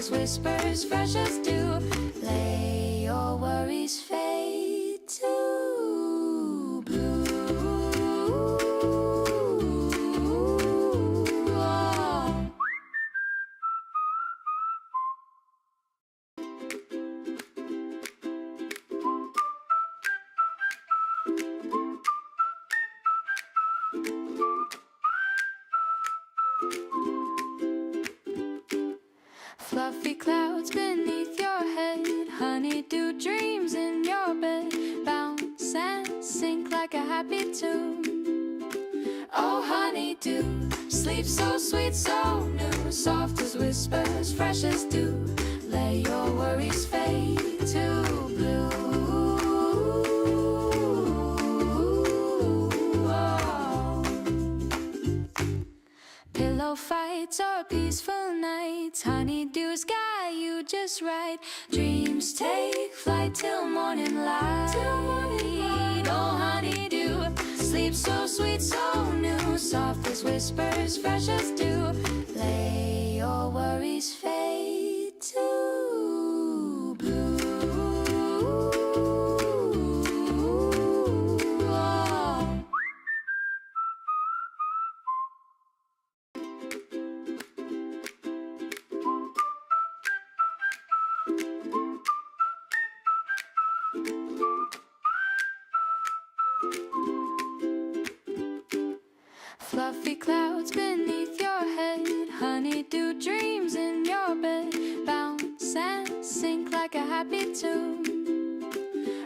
as whispers, fresh as dew. Lay your worries fade to blue. Oh. Fluffy clouds beneath your head, honeydew dreams in your bed, bounce and sink like a happy tune. Oh, honeydew, sleep so sweet, so new, soft as whispers, fresh as dew. Let your worries fade to blue. Oh. Pillow fights or peaceful nights, honeydew's got you just right. Dreams take flight till morning light. Oh, honeydew, sleep so sweet, so new, soft as whispers, fresh as dew. Lay your worries fade to blue. Oh. Fluffy clouds beneath your head, honeydew dreams in your bed, bounce and sink like a happy tune.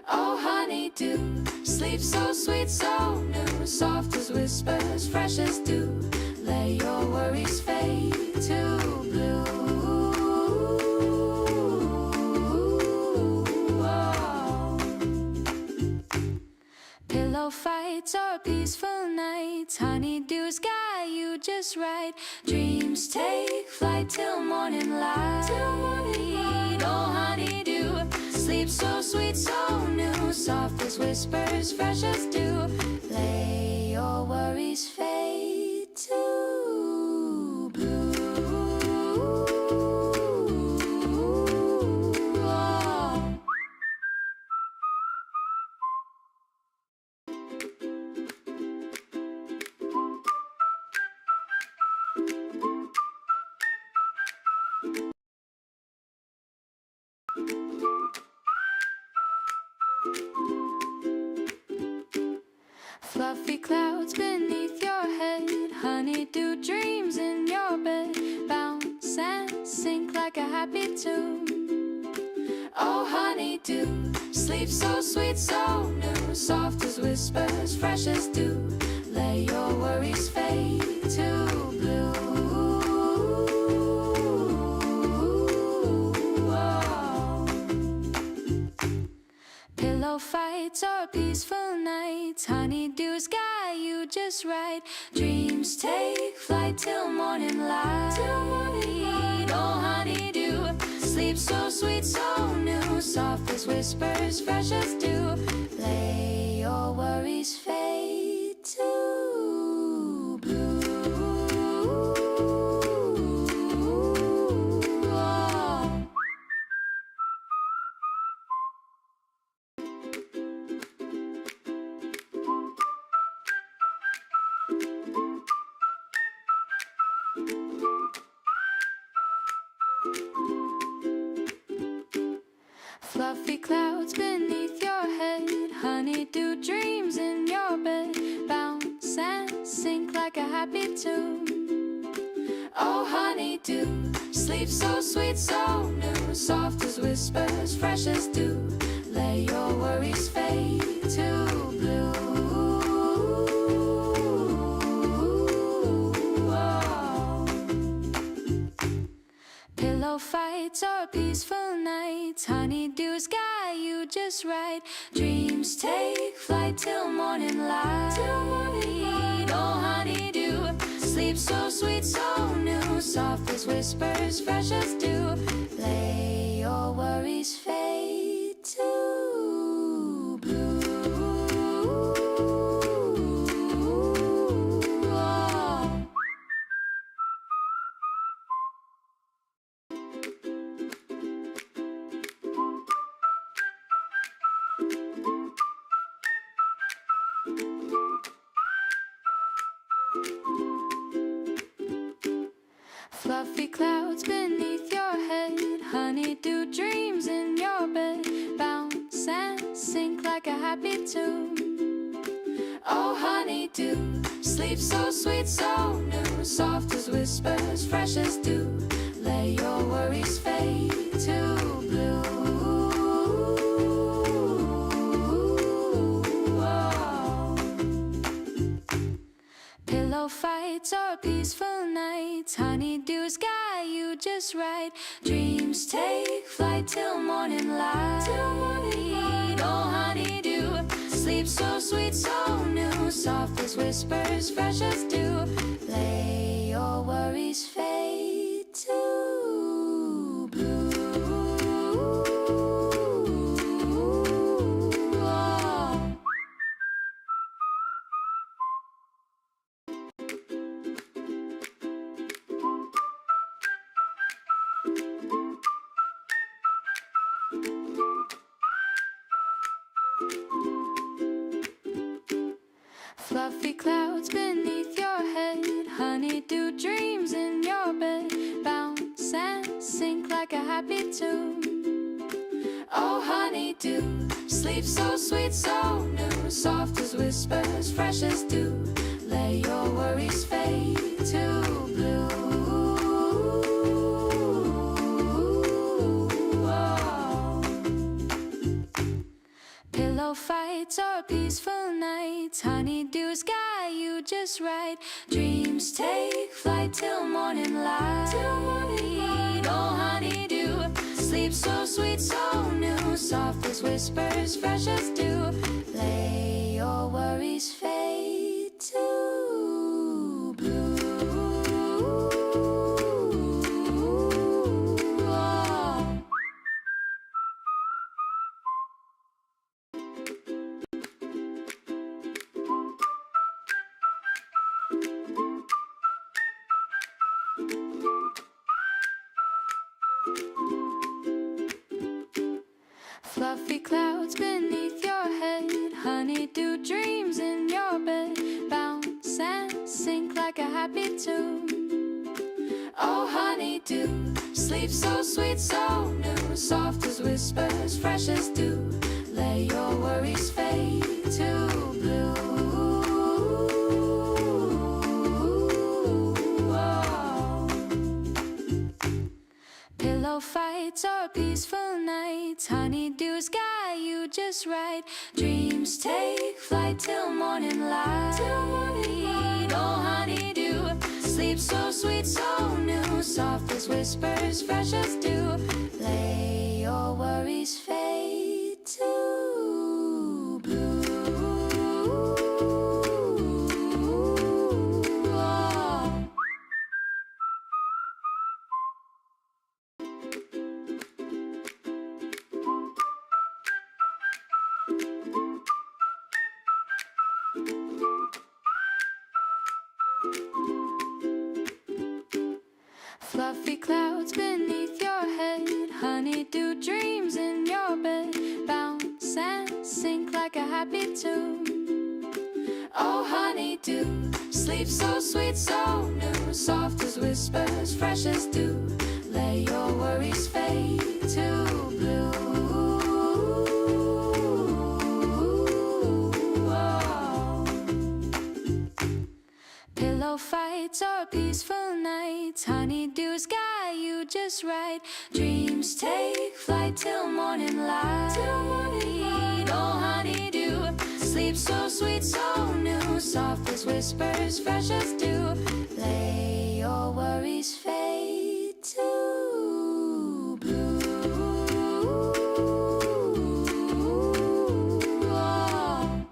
Oh, honeydew, sleep so sweet, so new, soft as whispers, fresh as dew. Let your worries fade to blue. Oh. Pillow fights or peaceful nights, honeydew's got you just right. Dreams take flight till morning light. Oh, honeydew, sleep so sweet, so new, soft as whispers, fresh as dew. Lay your worries fade to blue. Oh. Fluffy clouds beneath your head, honeydew dreams in your bed, bounce and sink like a happy tune. Oh, honeydew, sleep so sweet, so new, soft as whispers, fresh as dew. Let your worries fade to blue. Oh. Pillow fights or peaceful nights, honeydew's got you just right. Dreams take flight till morning light. Oh, honeydew, sleep so sweet, so new, soft as whispers, fresh as dew. Lay your worries fade to blue. Oh. Fluffy clouds beneath your head, honeydew dreams in your bed, bounce and sink like a happy tune. Oh, honeydew, sleep so sweet, so new, soft as whispers, fresh as dew. Let your worries fade to blue. Oh. Pillow fights or peaceful nights, honeydew's got you just right. Dreams take flight till morning light. Oh, honeydew, sleep so sweet, so new, soft as whispers, fresh as dew. Lay your worries fade to blue. Oh. Fluffy clouds beneath your head, honeydew dreams in your bed, bounce and sink like a happy tune. Oh honeydew, sleep so sweet, so new, soft as whispers, fresh as dew. Let your worries fade to blue. Oh. Pillow fights or peaceful nights, honeydew's got you just right. Dreams take flight till morning light. Oh honeydew, sleep so sweet, so new, soft as whispers, fresh as dew. Lay your worries fade to blue. Oh. Fluffy clouds beneath your head, honeydew dreams in your bed, bounce and sink like a happy tune. Oh honeydew, sleep so sweet, so new, soft as whispers, fresh as dew. Let your worries fade to blue. Oh. Pillow fights or peaceful nights, honeydew's got you just right. Dreams take flight till morning light. Oh honeydew, sleep so sweet, so new, soft as whispers, fresh as dew. Lay your worries fade to blue. Oh. Fluffy clouds beneath your head, honeydew dreams in your bed, bounce and sink like a happy tune. Oh honeydew, sleep so sweet, so new, soft as whispers, fresh as dew. Let your worries fade to blue. Oh. Pillow fights or peaceful nights, honeydew's got you just right. Dreams take flight till morning light. Oh honeydew, sleep so sweet, so new, soft as whispers, fresh as dew. Lay your worries fade to blue. Oh. Fluffy clouds beneath your head, honeydew dreams in your bed, bounce and sink like a happy tune. Oh honeydew, sleep so sweet, so new, soft as whispers, fresh as dew. Let your worries fade to blue. Oh. Pillow fights or peaceful nights, honeydew's got you just right. Dreams take flight till morning light. Oh honeydew, sleep so sweet, so new, soft as whispers, fresh as dew. Lay your worries fade to blue. Oh.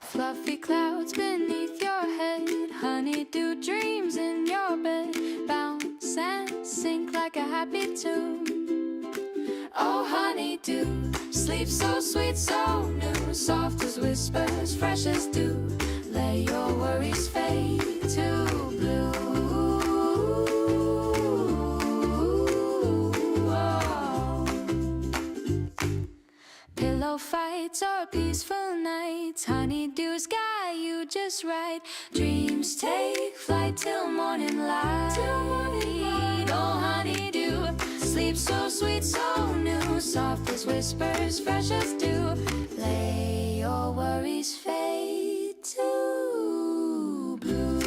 Fluffy clouds beneath your head, honeydew dreams in your bed, bounce and sink like a happy tune. Oh honeydew, sleep so sweet, so new, soft as whispers, fresh as dew. Let your worries fade to blue. just right. Dreams take flight till morning light. Oh, honeydew, sleep so sweet, so new, soft as whispers, fresh as dew. Lay your worries fade to blue.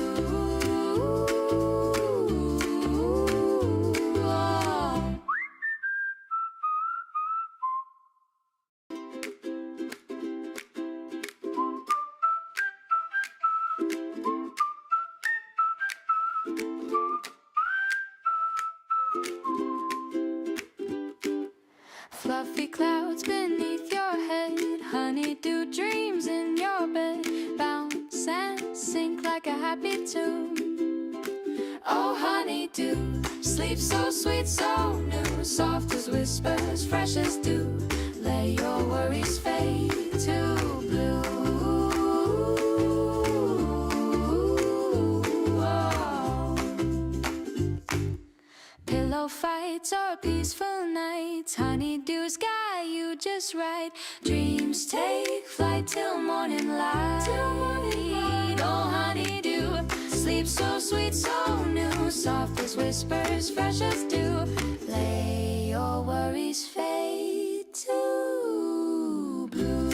Fluffy clouds beneath your head, honeydew dreams in your bed, bounce and sink like a happy tune. Oh, honeydew, sleep so sweet, so new, soft as whispers, fresh as dew. Let your worries fade to blue. Pillow fights or peaceful nights, honeydew's got you just right. Dreams take flight till morning light. Oh, honeydew, sleep so sweet, so new, soft as whispers, fresh as dew. Lay your worries fade to blue.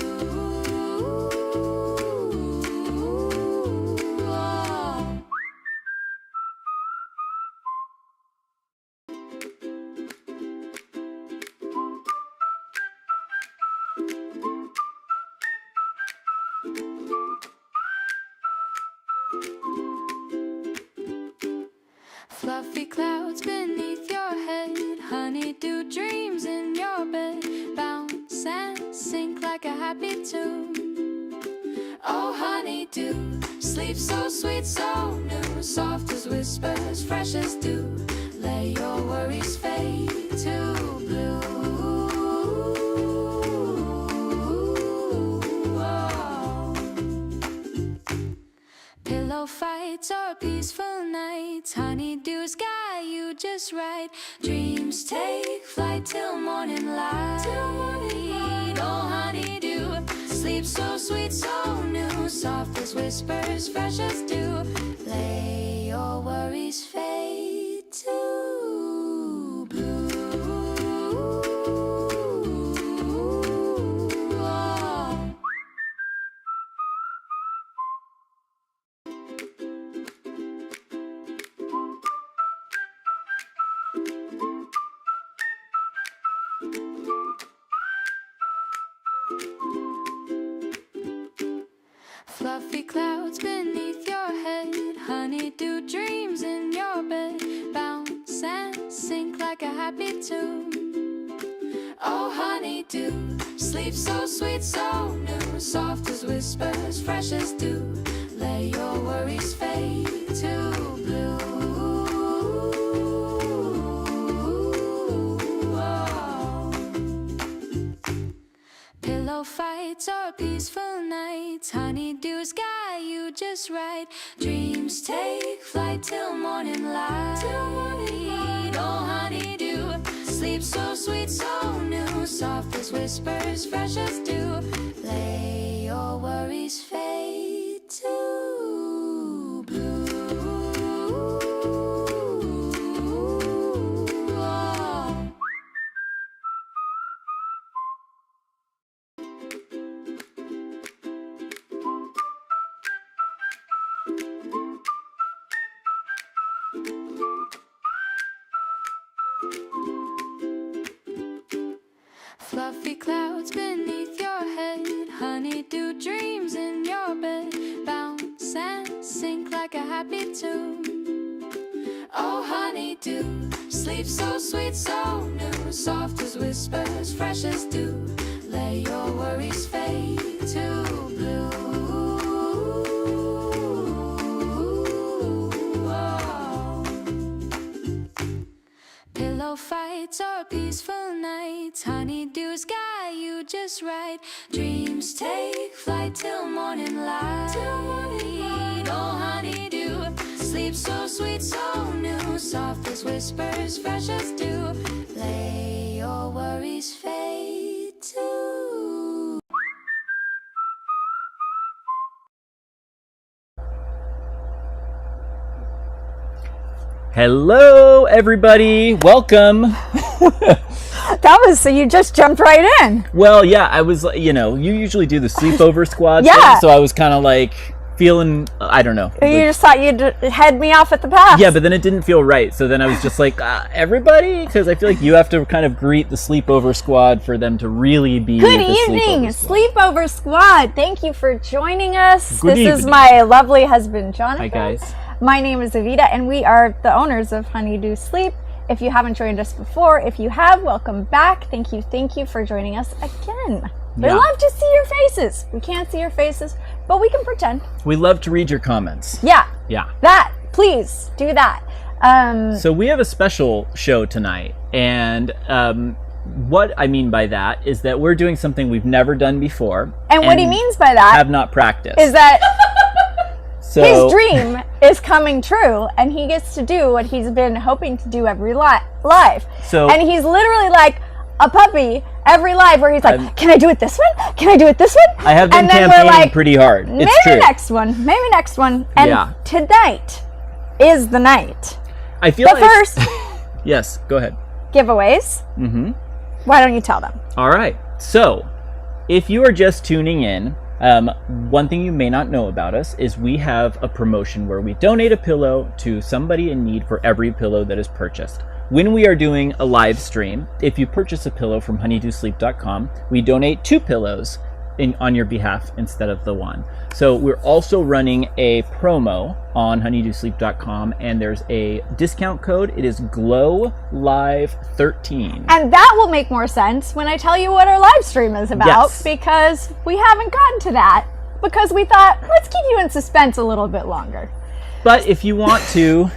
Fluffy clouds beneath your head, honeydew dreams in your bed, bounce and sink like a happy tune. Oh, honeydew, sleep so sweet, so new, soft as whispers, fresh as dew. Let your worries fade to blue. Pillow fights or peaceful nights, honeydew's got you just right. Dreams take flight till morning light. Oh, honeydew, sleep so sweet, so new, soft as whispers, fresh as dew. Lay your worries fade to blue. Fluffy clouds beneath your head, honeydew dreams in your bed, bounce and sink like a happy tune. Oh, honeydew, sleep so sweet, so new, soft as whispers, fresh as dew. Let your worries fade to blue. Pillow fights or peaceful nights, honeydew's got you just right. Dreams take flight till morning light. Oh, honeydew, sleep so sweet, so new, soft as whispers, fresh as dew. Lay your worries fade to blue. Fluffy clouds beneath your head, honeydew dreams in your bed, bounce and sink like a happy tune. Oh, honeydew, sleep so sweet, so new, soft as whispers, fresh as dew. Let your worries fade to blue. Pillow fights or peaceful nights, honeydew's got you just right. Dreams take flight till morning light. Oh, honeydew, sleep so sweet, so new, soft as whispers, fresh as dew. Lay your worries fade to Hello, everybody. Welcome. So you just jumped right in. Well, yeah, I was, you usually do the sleepover squad Yeah. thing, so I was kind of like feeling, I don't know. You just thought you'd head me off at the pass. Yeah, but then it didn't feel right. So then I was just like, everybody? Because I feel like you have to kind of greet the sleepover squad for them to really be Good the evening, sleepover Sleepover Squad. Thank you for joining us. Good This is evening. my lovely husband, Jonathan. Hi, guys. My name is Evita, and we are the owners of Honeydew Sleep. If you haven't joined us before, if you have, welcome back. Thank you for joining us again. We Yeah. love to see your faces. We can't see your faces, but we can pretend. We love to read your comments. Yeah, Yeah. please do that. So we have a special show tonight, and what I mean by that is that we're doing something we've never done before. And what he means by that have not practiced. is that So, his dream is coming true, and he gets to do what he's been hoping to do every live. So- and he's literally like a puppy every live, where he's like, "Can I do it this one? Can I do it this one?" I have been and then campaigning we're like, pretty hard. Maybe It's true. next one. Maybe next one. And Yeah. tonight is the night. I feel But like first, yes, go ahead. giveaways. Mm-hmm. Why don't you tell them? All right. So, if you are just tuning in, one thing you may not know about us is we have a promotion where we donate a pillow to somebody in need for every pillow that is purchased. When we are doing a live stream, if you purchase a pillow from honeydewsleep.com, we donate 2 pillows on your behalf instead of the 1. So we're also running a promo on honeydewsleep.com, and there's a discount code. It is GLOWLIVE13. And that will make more sense when I tell you what our live stream is about, Yes. because we haven't gotten to that, because we thought, let's keep you in suspense a little bit longer. But if you want to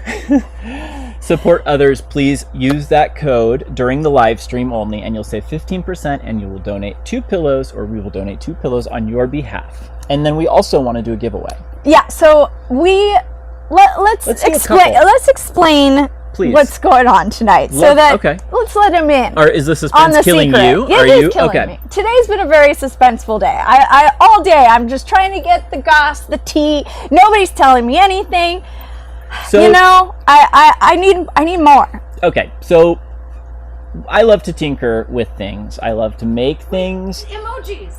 support others, please use that code during the live stream only, and you'll save 15%, and you will donate 2 pillows, or we will donate 2 pillows on your behalf. And then we also want to do a giveaway. Yeah, so let's do a explain. couple. Let's explain Please. what's going on tonight, so that okay. let's let him in. Or is the On suspense the killing secret. you? Yeah, Are it is you killing okay? me. Today's been a very suspenseful day. I all day I'm just trying to get the goss, the tea. Nobody's telling me anything. So I need more. okay, so I love to tinker with things. I love to make things. Emojis.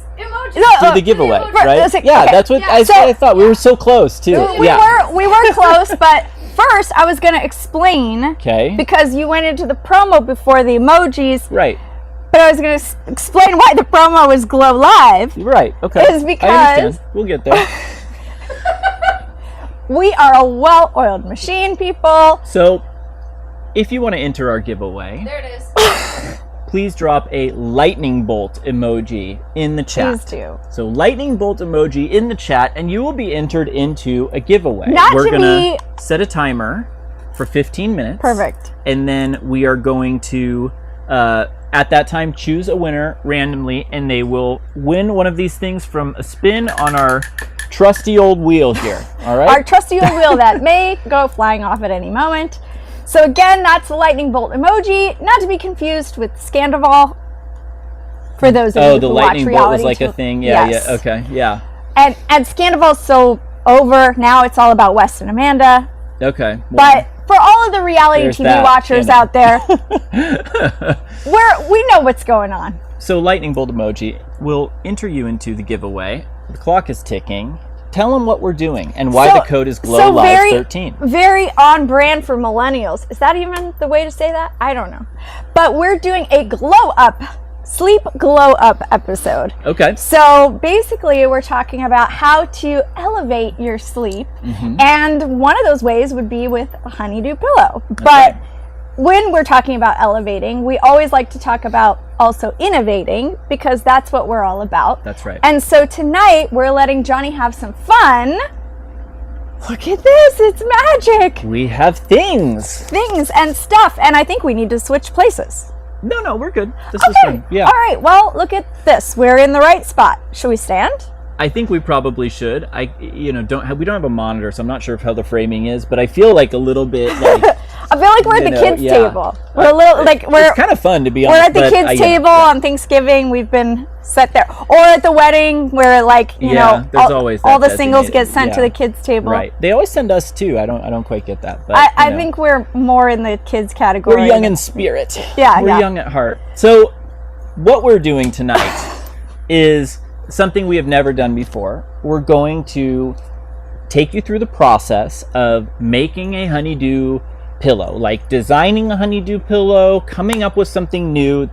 Do the giveaway, right? okay, Yeah, okay. that's what Yeah, that's what I thought. We were so close too. We Yeah. were close, but first I was gonna explain. Okay. Because you went into the promo before the emojis, Right. but I was gonna explain why the promo is Glow Live. Right. Okay. Is because- I understand. We'll get there. We are a well-oiled machine, people. So, if you want to enter our giveaway, There it is. please drop a lightning bolt emoji in the chat. Please do. So lightning bolt emoji in the chat, and you will be entered into a giveaway. Not We're to gonna be- set a timer for 15 minutes. Perfect. And then we are going to, at that time, choose a winner randomly, and they will win one of these things from a spin on our trusty old wheel here. All right? Our trusty old wheel that may go flying off at any moment. So again, that's the lightning bolt emoji, not to be confused with Scandival. For those of you Oh, the who lightning watch bolt reality was like a too. thing. Yeah, Yes. yeah, okay, yeah. And Scandival's so over now. It's all about Wes and Amanda. Okay. But for all of the reality There's TV that, watchers Shannon. out there, we know what's going on. So lightning bolt emoji will enter you into the giveaway. The clock is ticking. Tell them what we're doing and why the code is GLOWLIVE13. Very on brand for millennials. Is that even the way to say that? I don't know. But we're doing a glow up, sleep glow up episode. Okay. So basically, we're talking about how to elevate your sleep. Mm-hmm. And one of those ways would be with a Honeydew pillow. But right. when we're talking about elevating, we always like to talk about also innovating, because that's what we're all about. That's right. And so tonight, we're letting Johnny have some fun. Look at this, it's magic. We have things. Things and stuff, and I think we need to switch places. No, we're good. This is Okay, fun. Yeah. all right, well, look at this. We're in the right spot. Should we stand? I think we probably should. We don't have a monitor, so I'm not sure of how the framing is, but I feel like a little bit like I feel like we're at the kids' table. We're a little like we're. It's kind of fun to be We're honest. at the kids' table on Thanksgiving. We've been set there, or at the wedding where like you know there's always all the that singles get sent designated- to the kids' table. Right. They always send us too. I don't quite get that. But I think we're more in the kids category. we're young in spirit. Yeah, we're yeah. young at heart. So what we're doing tonight is something we have never done before. We're going to take you through the process of making a honeydew pillow, like designing a honeydew pillow, coming up with something new.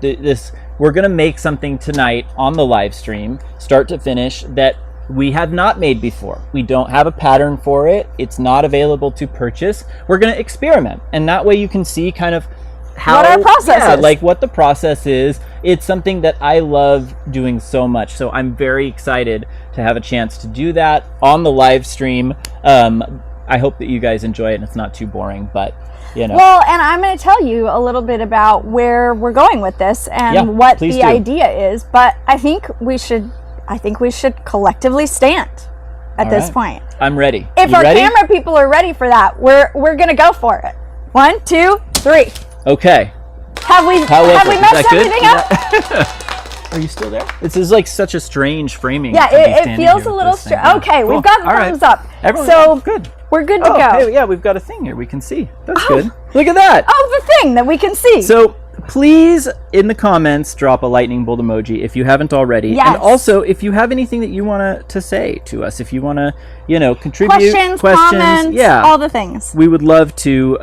We're going to make something tonight on the live stream, start to finish, that we have not made before. We don't have a pattern for it. It's not available to purchase. We're going to experiment, and that way you can see kind of how what our process is. like what the process is. It's something that I love doing so much, so I'm very excited to have a chance to do that on the live stream. I hope that you guys enjoy it and it's not too boring, but you know. Well, and I'm going to tell you a little bit about where we're going with this and what the idea is, but I think we should collectively stand at this point. I'm ready. If you our ready? camera people are ready for that, we're going to go for it. 1, 2, 3. Okay. Have we messed everything up? Are you still there? This is like such a strange framing. Yeah, to be it standing feels here a with little this thing. strange. Yeah. Okay, Cool. we've got the All right. thumbs up. Everyone, so good. We're good to go. Hey, yeah, we've got a thing here we can see. That's good. Look at that. Oh, the thing that we can see. So please, in the comments, drop a lightning bolt emoji if you haven't already. Yes. And also, if you have anything that you want to say to us, if you want to, contribute questions, comments, all the things. We would love to,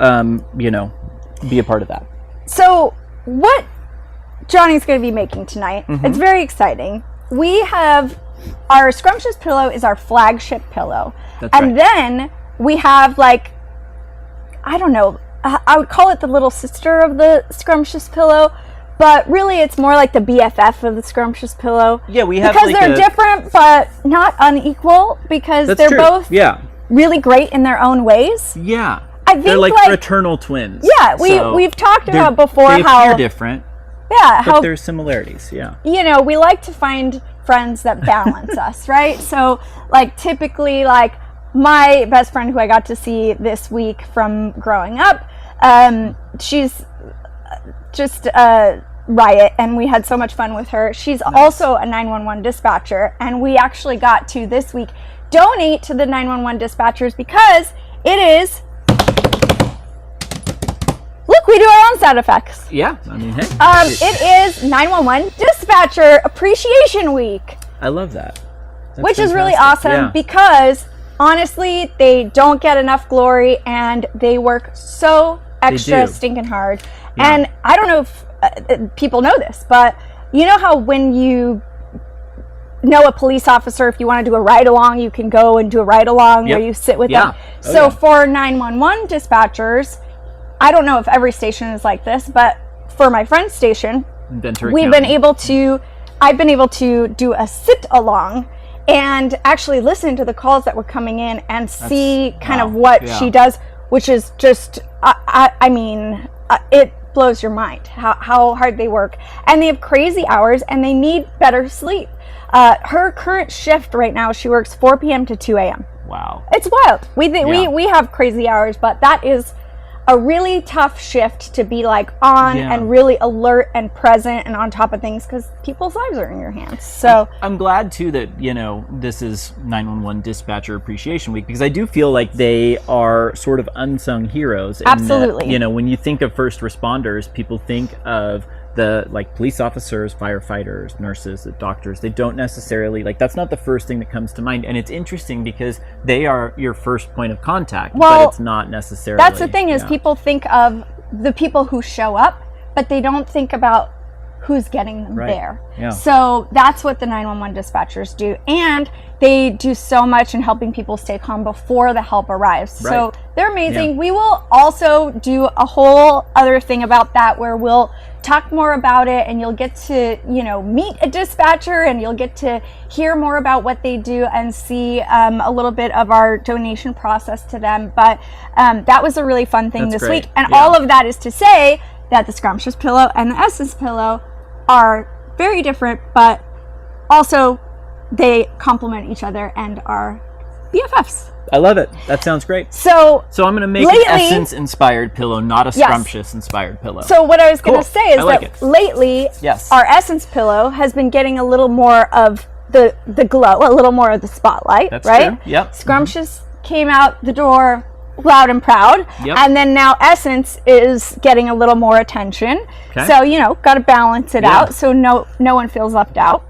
be a part of that. So what Johnny's going to be making tonight, it's very exciting. We have our Scrumptious pillow is our flagship pillow. That's and right. then we have like, I don't know, I would call it the little sister of the Scrumptious pillow, but really it's more like the BFF of the Scrumptious pillow. Yeah, we have because like they're different but not unequal, because That's they're true. both Yeah. really great in their own ways. Yeah. I think they're like like fraternal twins. Yeah, So we've talked they're- about before they how appear different, yeah, but how there's similarities. Yeah. we like to find friends that balance us, right? So like typically like my best friend who I got to see this week from growing up, she's just a riot and we had so much fun with her. She's also a 911 dispatcher, and we actually got to this week donate to the 911 dispatchers because it is, look, we do our own sound effects. Yeah. I mean, hey. It is 911 Dispatcher Appreciation Week, I love that. That's which is really fantastic. awesome Yeah. because honestly, they don't get enough glory and they work so extra do. stinking hard. Yeah. And I don't know if people know this, but you know how when you know a police officer, if you want to do a ride along, you can go and do a ride along Yep. where you sit with Yeah. them. Oh, So yeah. for 911 dispatchers, I don't know if every station is like this, but for my friend's station, Ventura I've been able to do a sit along and actually listen to the calls that were coming in and see kind of what Yeah. she does, which is just, I mean, it blows your mind how hard they work. And they have crazy hours and they need better sleep. Her current shift right now, she works 4 p.m. to 2 a.m. Wow. It's wild. We have crazy hours, but that is a really tough shift to be like on and really alert and present and on top of things because people's lives are in your hands. So I'm glad too that this is 911 Dispatcher Appreciation Week, because I do feel like they are sort of unsung heroes. Absolutely. That, when you think of first responders, people think of the police officers, firefighters, nurses, doctors. They don't necessarily that's not the first thing that comes to mind. And it's interesting because they are your first point of contact, but it's not necessarily. That's the thing is people think of the people who show up, but they don't think about who's getting them there. Yeah. So that's what the 911 dispatchers do. And they do so much in helping people stay calm before the help arrives. Right. So they're amazing. Yeah. We will also do a whole other thing about that where we'll talk more about it and you'll get to, meet a dispatcher and you'll get to hear more about what they do and see a little bit of our donation process to them. But that was a really fun thing That's this great. week. And Yeah. all of that is to say that the Scrumptious pillow and the Essence pillow are very different, but also they complement each other and are BFFs. I love it. That sounds great. So I'm going to make lately, an Essence-inspired pillow, not a Scrumptious-inspired pillow. So what I was going to Cool. say is I like that it. lately, Yes. our Essence pillow has been getting a little more of the glow, a little more of the spotlight, That's right? true. Yep. Scrumptious came out the door loud and proud, Yep. and then now Essence is getting a little more attention. Okay. So got to balance it Yeah. out so no one feels left out.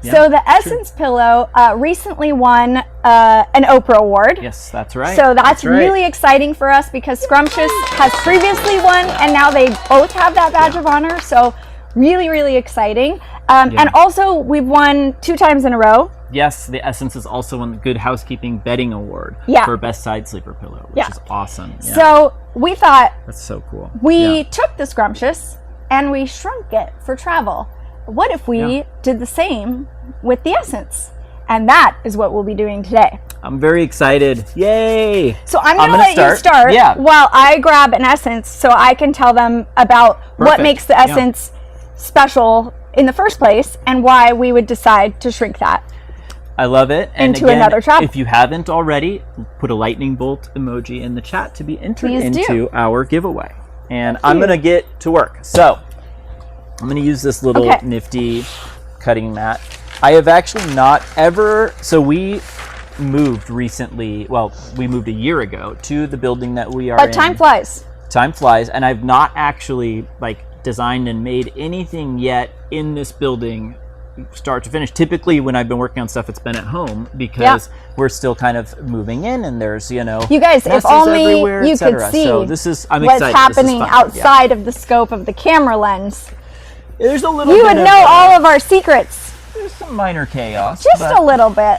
Yeah, So the Essence pillow recently won an Oprah Award. Yes, that's right. So that's right. really exciting for us because Scrumptious has previously won, and now they both have that badge of honor. So really, really exciting. And also, we've won 2 times in a row. Yes, the Essence is also won the Good Housekeeping Bedding Award for Best Side Sleeper Pillow, which is awesome. Yeah. So we thought That's so cool. we took the Scrumptious and we shrunk it for travel. What if we did the same with the Essence? And that is what we'll be doing today. I'm very excited. Yay! So I'm going to let you start while I grab an Essence so I can tell them about what makes the Essence special in the first place and why we would decide to shrink that. I love it. And into again, another travel. If you haven't already, put a lightning bolt emoji in the chat to be entered into our giveaway. And I'm going to get to work. So I'm going to use this little nifty cutting mat. I have actually not ever, so we moved recently, well, we moved a year ago to the building that we are in. But time flies. Time flies, and I've not actually designed and made anything yet in this building start to finish. Typically when I've been working on stuff, it's been at home because we're still kind of moving in and there's, you guys, if only you could see so this is, I'm what's excited. happening outside of the scope of the camera lens. There's a little You bit would know all of our secrets. There's some minor chaos. Just a little bit.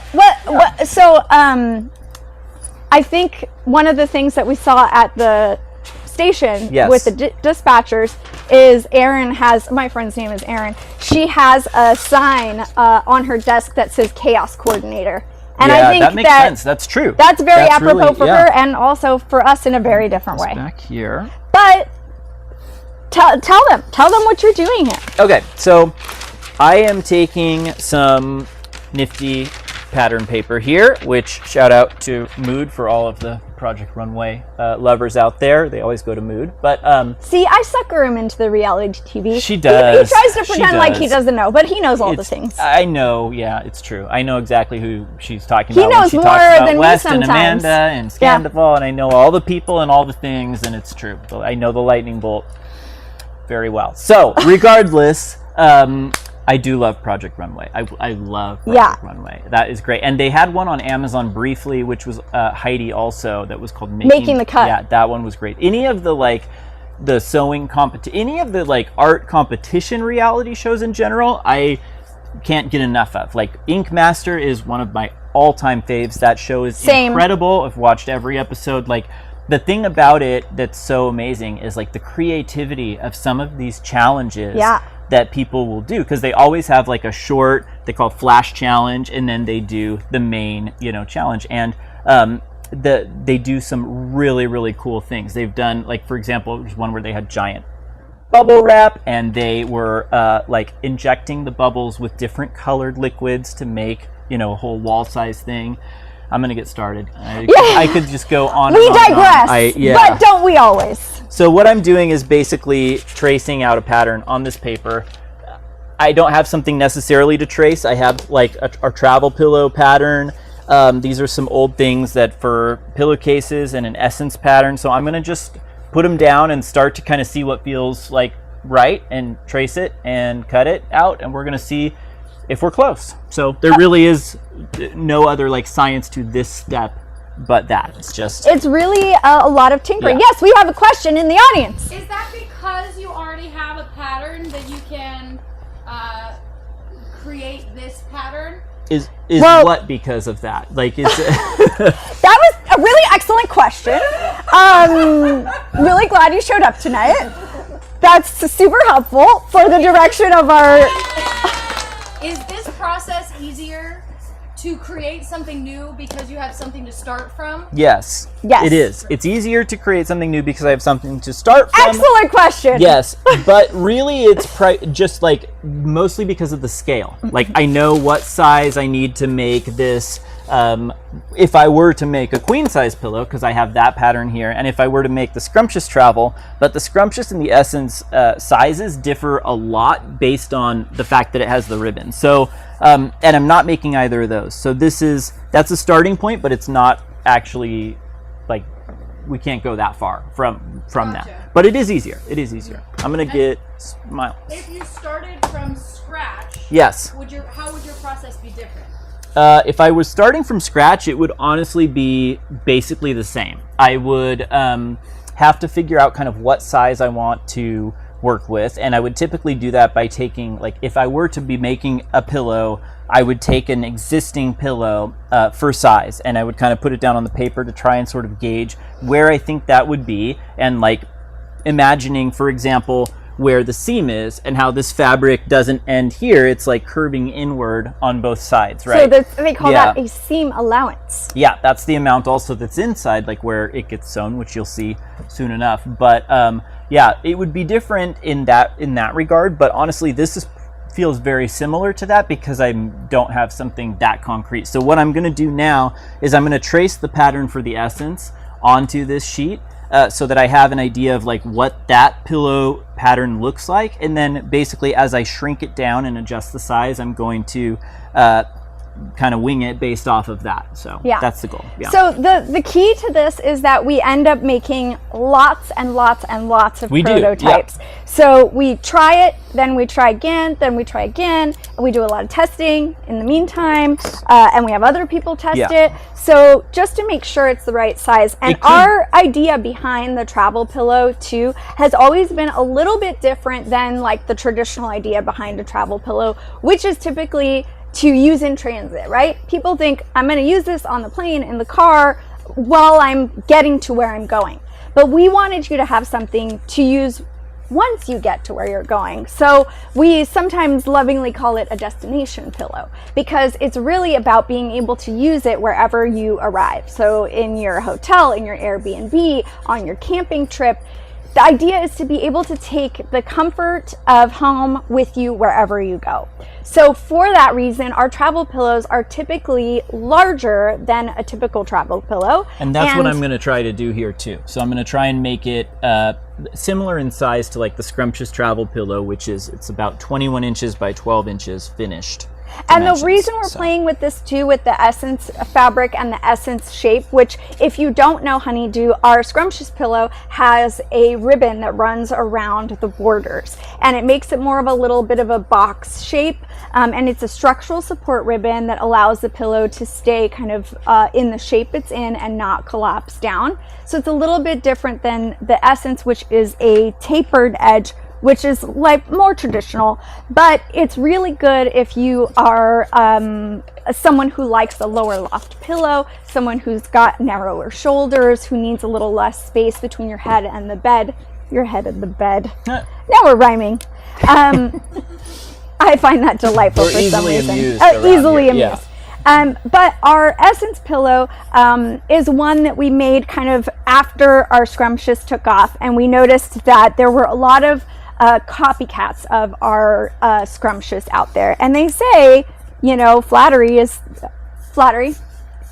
So I think one of the things that we saw at the station with the dispatchers is Erin has, my friend's name is Erin, she has a sign on her desk that says Chaos Coordinator. And I think that makes sense. That's true. That's very apropos really, for her and also for us in a very different way. Back here. But tell them what you're doing here. Okay, so I am taking some nifty pattern paper here, which shout out to Mood for all of the Project Runway lovers out there. They always go to Mood. But see, I sucker him into the reality TV. She does. He tries to pretend like he doesn't know, but he knows all the things. I know, yeah, it's true. I know exactly who she's talking about. He knows when she more talks about than West me and sometimes. Amanda and Scandival, and I know all the people and all the things, and it's true. I know the lightning bolt very well. So, regardless, I do love Project Runway. I love Project Runway. That is great. And they had one on Amazon briefly, which was Heidi also, that was called Making the Cut. Yeah, that one was great. Any of the the sewing competition, any of the art competition reality shows in general, I can't get enough of. Ink Master is one of my all-time faves. That show is incredible. I've watched every episode. The thing about it that's so amazing is the creativity of some of these challenges that people will do, because they always have a short, they call flash challenge, and then they do the main challenge, and they do some really, really cool things. They've done, for example, there's one where they had giant bubble wrap, and they were injecting the bubbles with different colored liquids to make a whole wall size thing. I'm gonna get started. I could just go on. We and on digress, and on. but don't we always? So what I'm doing is basically tracing out a pattern on this paper. I don't have something necessarily to trace. I have a travel pillow pattern. These are some old things that for pillowcases and an Essence pattern. So I'm gonna just put them down and start to kind of see what feels right, and trace it and cut it out, and we're gonna see if we're close. So there really is no other science to this step but that. It's really a lot of tinkering. Yes, we have a question in the audience. Is that because you already have a pattern that you can create this pattern? What because of that? That was a really excellent question. Really glad you showed up tonight. That's super helpful for the direction of our... Is this process easier to create something new because you have something to start from? Yes. It is. It's easier to create something new because I have something to start from. Excellent question. Yes, but really it's just mostly because of the scale. I know what size I need to make this if I were to make a queen size pillow, because I have that pattern here, and if I were to make the scrumptious travel, but the scrumptious and the essence sizes differ a lot based on the fact that it has the ribbon. So, and I'm not making either of those. So that's a starting point, but it's not actually like, we can't go that far from that. But it is easier. It is easier. I'm gonna get Miles. If you started from scratch, Yes. how would your process be different? If I was starting from scratch, it would honestly be basically the same. I would have to figure out kind of what size I want to work with, and I would typically do that by taking, like, if I were to be making a pillow, I would take an existing pillow for size, and I would kind of put it down on the paper to try and sort of gauge where I think that would be, and like imagining, for example, where the seam is and how this fabric doesn't end here. It's like curving inward on both sides, right? So they call that a seam allowance. Yeah, that's the amount also that's inside, like where it gets sewn, which you'll see soon enough. But yeah, it would be different in that regard. But honestly, feels very similar to that because I don't have something that concrete. So what I'm going to do now is I'm going to trace the pattern for the essence onto this sheet. So that I have an idea of like what that pillow pattern looks like, and then basically as I shrink it down and adjust the size, I'm going to kind of wing it based off of that. So yeah, that's the goal. Yeah. So the key to this is that we end up making lots and lots and lots of prototypes. Yeah. So we try it, then we try again, then we try again. We do a lot of testing in the meantime, and we have other people test it. So just to make sure it's the right size. And our idea behind the travel pillow too has always been a little bit different than like the traditional idea behind a travel pillow, which is typically to use in transit, right? People think I'm going to use this on the plane, in the car, while I'm getting to where I'm going. But we wanted you to have something to use once you get to where you're going. So we sometimes lovingly call it a destination pillow because it's really about being able to use it wherever you arrive. So in your hotel, in your Airbnb, on your camping trip, the idea is to be able to take the comfort of home with you wherever you go. So for that reason, our travel pillows are typically larger than a typical travel pillow. And that's what I'm going to try to do here too. So I'm going to try and make it similar in size to like the scrumptious travel pillow, which it's about 21 inches by 12 inches finished. And the reason we're playing with this too, with the essence fabric and the essence shape, which if you don't know Honeydew, our scrumptious pillow has a ribbon that runs around the borders, and it makes it more of a little bit of a box shape, and it's a structural support ribbon that allows the pillow to stay kind of in the shape it's in and not collapse down. So it's a little bit different than the essence, which is a tapered edge, which is like more traditional, but it's really good if you are someone who likes a lower loft pillow, someone who's got narrower shoulders, who needs a little less space between your head and the bed. Your head and the bed. Now we're rhyming. I find that delightful for some reason. Easily amused. But our essence pillow is one that we made kind of after our scrumptious took off, and we noticed that there were a lot of copycats of our scrumptious out there, and they say, you know, flattery.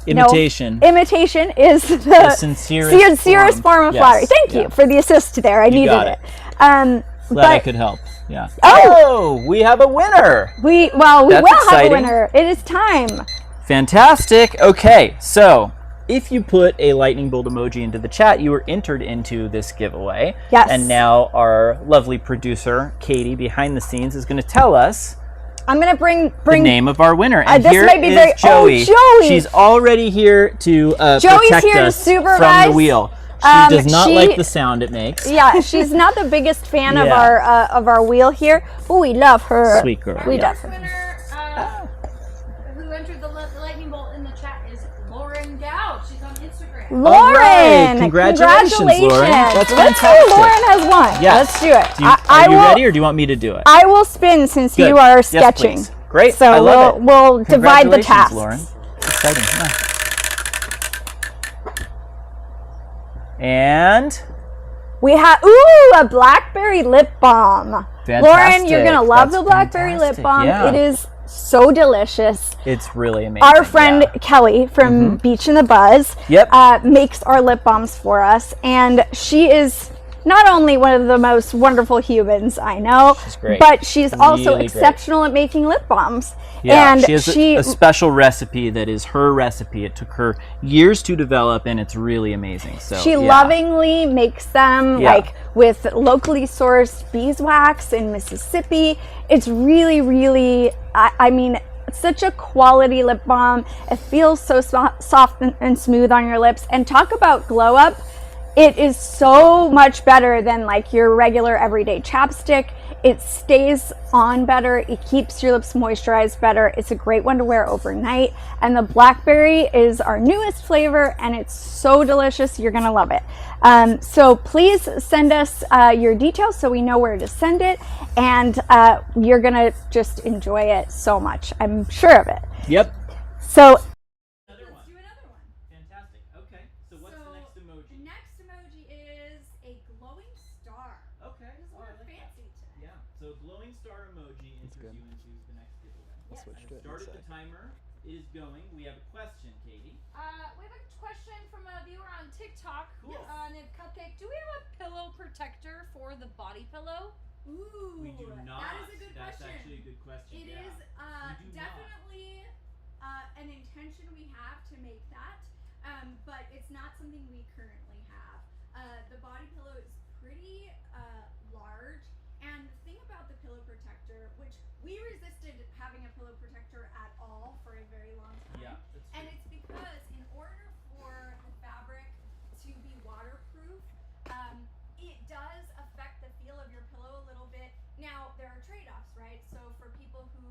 Imitation. No, imitation is the sincerest form of flattery. Thank you for the assist there. I needed it. Glad I could help. Yeah. Oh, we have a winner. We will have a winner. It is time. Fantastic. Okay, so if you put a lightning bolt emoji into the chat, you were entered into this giveaway. Yes. And now our lovely producer, Katie, behind the scenes, is going to tell us I'm going to bring the name of our winner. And this here might be is Joey. Oh, Joey. She's already here to protect us from the wheel. She does not like the sound it makes. Yeah, she's not the biggest fan of our wheel here. Oh, we love her. Sweet girl. We love her. Winner, who entered the lightning bolt in the chat is Lauren Dowd. She's on Instagram. Lauren, all right. Congratulations, Lauren. That's Let's fantastic. see who Lauren has won. Yes. Let's do it. Are you ready, or do you want me to do it? I will spin since Good. you are Yes, sketching. please. Great. So I love it. we'll divide the tasks. Lauren. Exciting. Yeah. And we have a blackberry lip balm. Fantastic. Lauren, you're gonna love the blackberry lip balm. Yeah. It is so delicious. It's really amazing. Our friend yeah. Kelly from Beach in the Buzz Yep. makes our lip balms for us, and she is not only one of the most wonderful humans I know, She's great. but she's also Really exceptional at making lip balms. Yeah, and she has a special recipe that is her recipe. It took her years to develop, and it's really amazing. So she yeah. lovingly makes them Yeah. like with locally sourced beeswax in Mississippi. It's really, really, I mean, such a quality lip balm. It feels so soft and smooth on your lips. And talk about glow up. It is so much better than like your regular everyday chapstick. It stays on better. It keeps your lips moisturized better. It's a great one to wear overnight. And the blackberry is our newest flavor, and it's so delicious. You're gonna love it. So please send us your details so we know where to send it, and you're gonna just enjoy it so much. I'm sure of it. Yep. So Let's do another one. Fantastic. Okay. So what's the next emoji? The next emoji is a glowing star. Okay. This is Oh, I more like fancy today. Yeah. So glowing star emoji enters you into the next giveaway. Yes. Switch to it. Started the timer. It is going. We have a question, Katie. We have a question from a viewer on TikTok. Cool. Named Cupcake. Do we have a pillow protector for the body pillow? Ooh, We do not. That is a good That's question. actually a good question. It yeah. is We do definitely an intention we have to make that, but it's not something we currently have. The body pillow is pretty large, and the thing about the pillow protector, which we resisted having a pillow protector at all for a very long time, Yeah, that's and true. it's because in order for the fabric to be waterproof, it does affect the feel of your pillow a little bit. Now, there are trade-offs, right? So for people who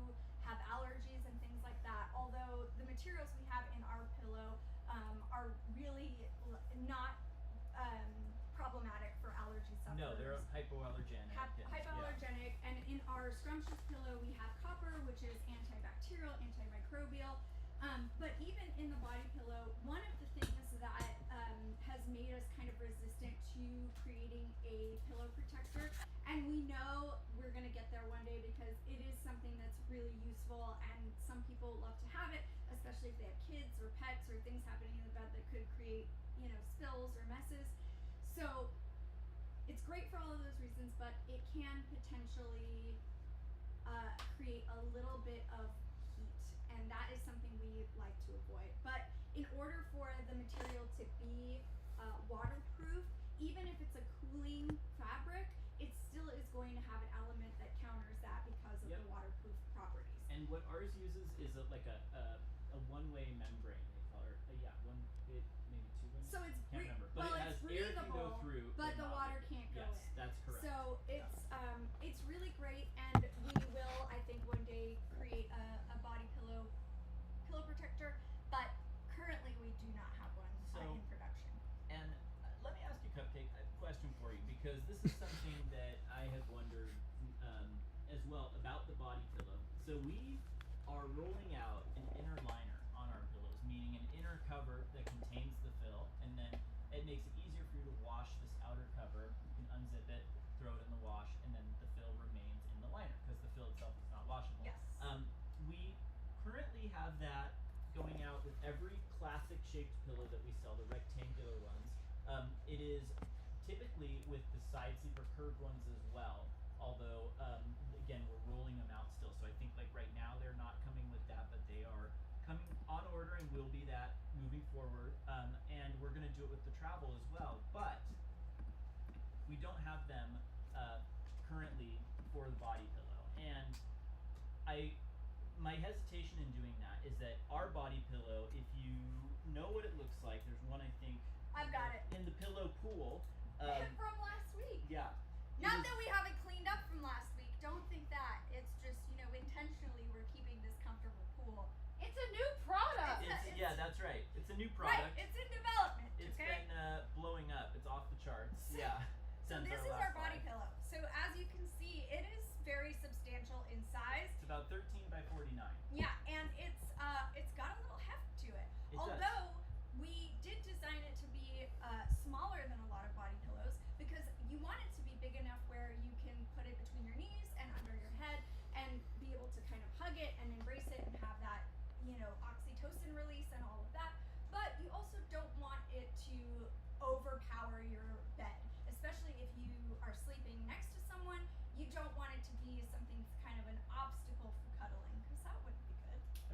have allergies and things like that, although the materials we have in our pillow are really not problematic for allergy sufferers. No, they're hypoallergenic. Hypoallergenic, and in our scrumptious pillow we have copper, which is antibacterial, antimicrobial. But even in the body pillow, one of the things that has made us kind of resistant to creating a pillow protector, and we know we're going to get there one day because it is something that's really useful, and some people love to have it, especially if they have kids or pets or things happening in the bed that could create, spills or messes. So it's great for all of those reasons, but it can potentially create a little bit of heat, and that is something we like to avoid. But in order for the material to be waterproof, even if it's a cooling fabric, it still is going to have an element that counters that because of Yep. the waterproof properties. And what ours uses is like a one-way membrane. They call it. Maybe two-way. So it's Can't remember. But well, it has it's air can go breathable, through, but the not water liquid. can't go Yes, in. that's correct. So it's really great, and we will, I think, one day create a body pillow protector, but currently we do not have one So- in production. And let me ask you, Cupcake, a question for you, because this is something that I have wondered as well about the body pillow. So we are rolling out an inner liner on our pillows, meaning an inner cover that contains the fill, and then it makes it easier for you to wash this outer cover. You can unzip it, throw it in the wash, and then the fill remains in the liner because the fill itself is not washable. Yes. We currently have that going out with every classic shaped pillow that we sell, the rectangular ones. It is typically with the side sleeper curved ones as well, although again we're rolling them out still. So I think like right now they're not coming with that, but they are coming on order and will be that moving forward. And we're going to do it with the travel as well, but we don't have them currently for the body pillow. And my hesitation in doing that is that our body pillow, if you know what it looks like, there's one I think I've got it. in the pillow pool. From last week. Yeah. Not that we haven't cleaned up from last week. Don't think that. It's just, intentionally we're keeping this comfortable pool. It's a new product. Yeah, that's right. It's a new product. Right. It's in development. It's okay. been blowing up. It's off the charts. Yeah. So Since this is last our body live. pillow. So as you can see, it is very substantial in size. It's about 13 by 49. Yeah, and it's got a little heft to it. It does. Although we did design it to be smaller than a lot of body pillows because you want it to be big enough where you can put it between your knees and under your head and be able to kind of hug it and embrace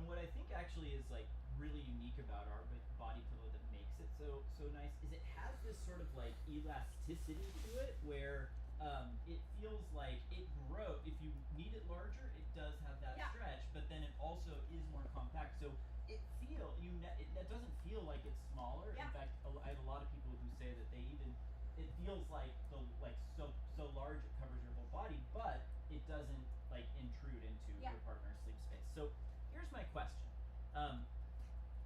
And what I think actually is like really unique about our body pillow that makes it so nice is it has this sort of like elasticity to it where it feels like it grows. If you need it larger, it does have that stretch, but then it also is more compact. So it doesn't feel like it's smaller. In fact, I have a lot of people who say that it feels like so large it covers your whole body, but it doesn't like intrude into your partner's sleep space. So here's my question.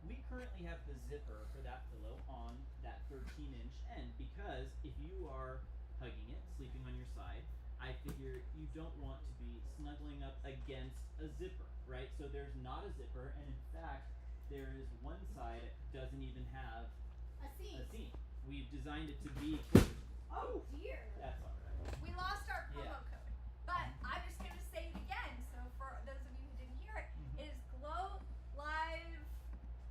We currently have the zipper for that pillow on that 13-inch end because if you are hugging it, sleeping on your side, I figure you don't want to be snuggling up against a zipper, right? So there's not a zipper, and in fact, there is one side that doesn't even have A seam. We've designed it to be. Oh dear. That's all right. We lost our promo Yeah. code, but I'm just going to say it again. So for those of you who didn't hear it, it is Glow Live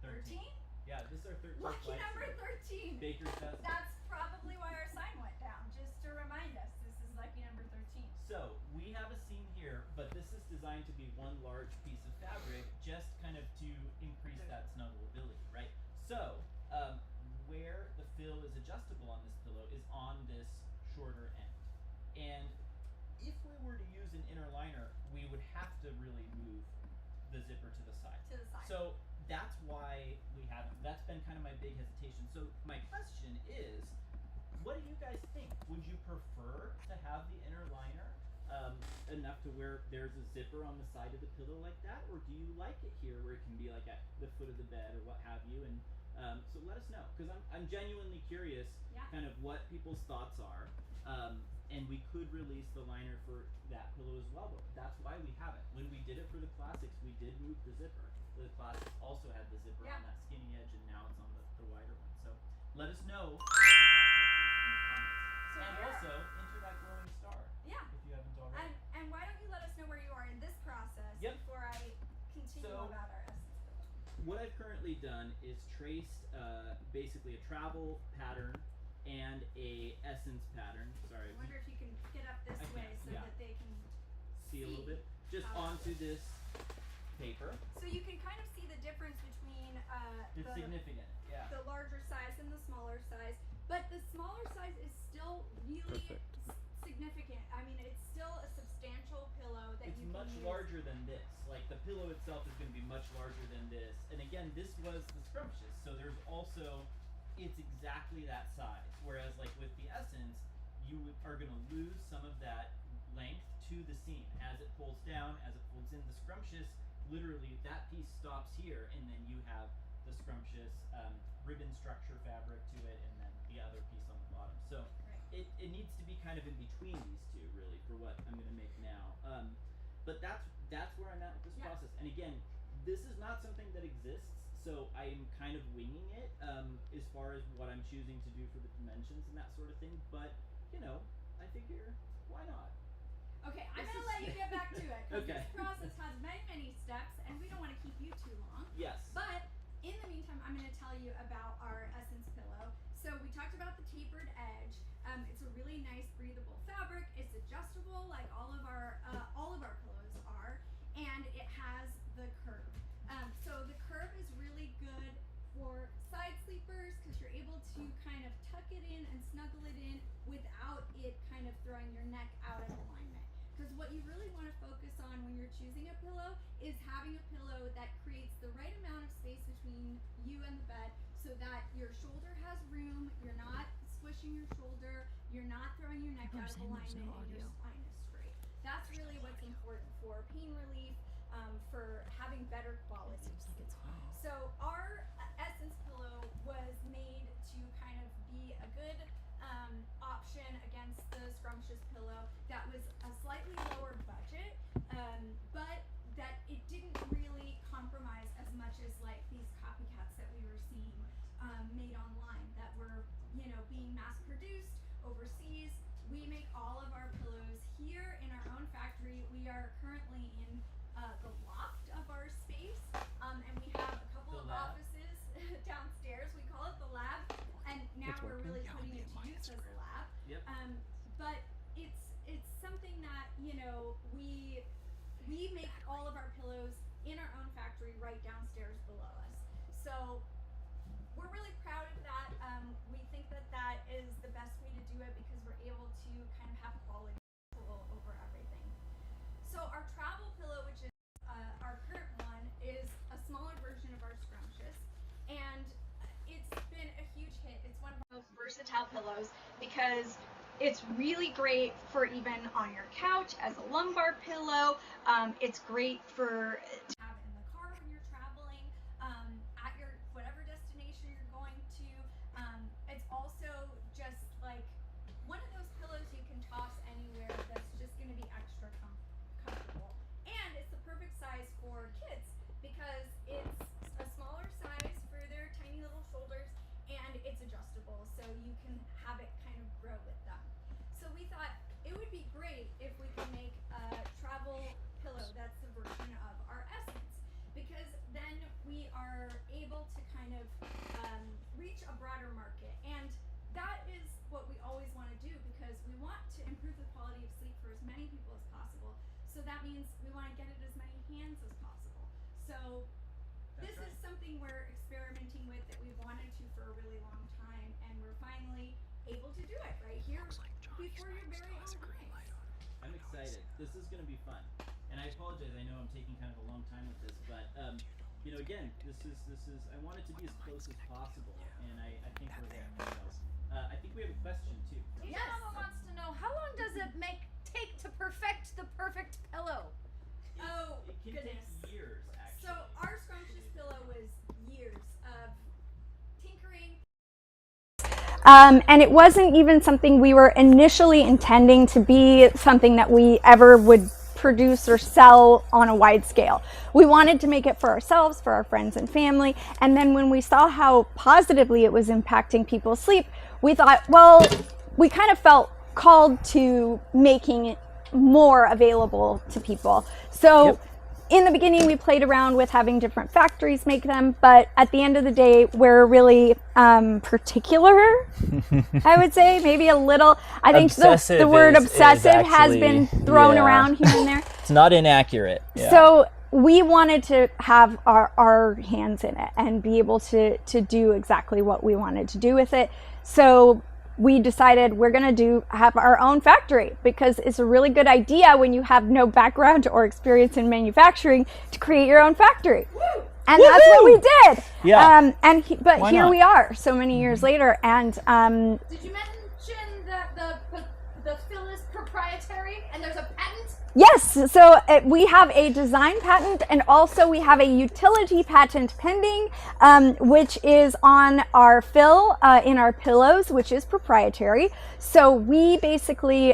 13. Yeah, this is our 13th. Lucky number 13. Baker's dozen. That's probably why our sign went down, just to remind us this is lucky number 13. So we have a seam here, but this is designed to be one large piece of fabric, just kind of to increase that snuggleability, right? So where the fill is adjustable on this pillow is on this shorter end, and if we were to use an inner liner, we would have to really move the zipper to the side. To the side. So that's why we haven't. That's been kind of my big hesitation. So my question is, what do you guys think? Would you prefer to have the inner liner enough to where there's a zipper on the side of the pillow like that, or do you like it here where it can be like at the foot of the bed or what have you? And so let us know, because I'm genuinely curious, kind of what people's thoughts are. And we could release the liner for that pillow as well, but that's why we have it. When we did it for the classics, we did move the zipper. The classics also had the zipper on that skinny edge, and now it's on the wider one. So let us know what your thoughts are in the comments. So and also enter that glowing star. Yeah. If you haven't already. And why don't you let us know where you are in this process before I continue about our essence pillow. What I've currently done is traced basically a travel pattern and a essence pattern. Sorry. I wonder if you can get up this way so that they can see a little bit. Just onto this paper. So you can kind of see the difference between It's significant. Yeah. the larger size and the smaller size. But the smaller size is still really significant. I mean, it's still a substantial pillow that it's you can much use. larger than this. Like the pillow itself is going to be much larger than this. And again, this was the scrumptious. So there's also, it's exactly that size. Whereas like with the essence, you are going to lose some of that length to the seam as it pulls down, as it folds in. The scrumptious, literally that piece stops here, and then you have the scrumptious ribbon structure fabric to it, and then the other piece on the bottom. So it needs to be kind of in between these two, really, for what I'm going to make now. But that's where I'm at with this process. And again, this is not something that exists, so I'm kind of winging it as far as what I'm choosing to do for the dimensions and that sort of thing. But you know, I figure, why not? Okay, I'm going to let you get back to it, because Okay. this process has many, many steps, and we don't want to keep you too long. Yes. But in the meantime, I'm going to tell you about our essence pillow. So we talked about the tapered edge. It's a really nice breathable fabric. It's adjustable like all of our pillows are, and it has the curve. So the curve is really good for side sleepers because you're able to kind of tuck it in and snuggle it in without it kind of throwing your neck out of alignment. Because what you really want to focus on when you're choosing a pillow is having a pillow that creates the right amount of space between you and the bed so that your shoulder has room, you're not squishing your shoulder, you're not throwing your neck out of alignment, and your spine is straight. That's really what's important for pain relief, for having better quality sleep. So our essence pillow was made to kind of be a good option against the scrumptious pillow that was a slightly lower budget, but that it didn't really compromise as much as like these copycats that we were seeing made online that were, you know, being mass produced overseas. We make all of our pillows here in our own factory. We are currently in the loft of our space, and we have a couple of offices downstairs. We call it the lab, and now we're really putting it to use as a lab. Yep. But it's something that, you know, we make all of our pillows in our own factory right downstairs below us. So we're really proud of that. We think that that is the best way to do it because we're able to kind of have quality control over everything. So our travel pillow, which is our current one, is a smaller version of our scrumptious, and it's been a huge hit. It's one of our most versatile pillows because it's really great for even on your couch as a lumbar pillow. It's great for to have in the car when you're traveling, at your whatever destination you're going to. It's also just like one of those pillows you can toss anywhere that's just going to be extra comfortable. And it's the perfect size for kids because it's a smaller size for their tiny little shoulders, and it's adjustable so you can have it kind of grow with them. So we thought it would be great if we could make a travel pillow that's the version of our Essence, because then we are able to kind of reach a broader market. And that is what we always want to do because we want to improve the quality of sleep for as many people as possible. So that means we want to get it as many hands as possible. So this is something we're experimenting with that we've wanted to for a really long time, and we're finally able to do it right here before your very own eyes. I'm excited. This is going to be fun. And I apologize. I know I'm taking kind of a long time with this, but you know, again, this is. I want it to be as close as possible, and I think we're there. So, I think we have a question too. Yes. Mama wants to know, how long does it take to perfect the perfect pillow? Oh, It can goodness. take years, actually. So our scrumptious pillow was years of tinkering. And it wasn't even something we were initially intending to be something that we ever would produce or sell on a wide scale. We wanted to make it for ourselves, for our friends and family. And then when we saw how positively it was impacting people's sleep, we thought, well, we kind of felt called to making it more available to people. So Yep. in the beginning, we played around with having different factories make them, but at the end of the day, we're really particular, I would say, maybe a little. I think Obsessive the word is obsessive has actually- been thrown yeah. around here and there. It's not inaccurate. Yeah. So we wanted to have our hands in it and be able to do exactly what we wanted to do with it. So we decided we're going to have our own factory because it's a really good idea when you have no background or experience in manufacturing to create your own factory. And that's what we did. Yeah. But Why here not? we are so many years later. And Did you mention that the fill is proprietary and there's a patent? yes, so we have a design patent and also we have a utility patent pending, which is on our fill in our pillows, which is proprietary. So we basically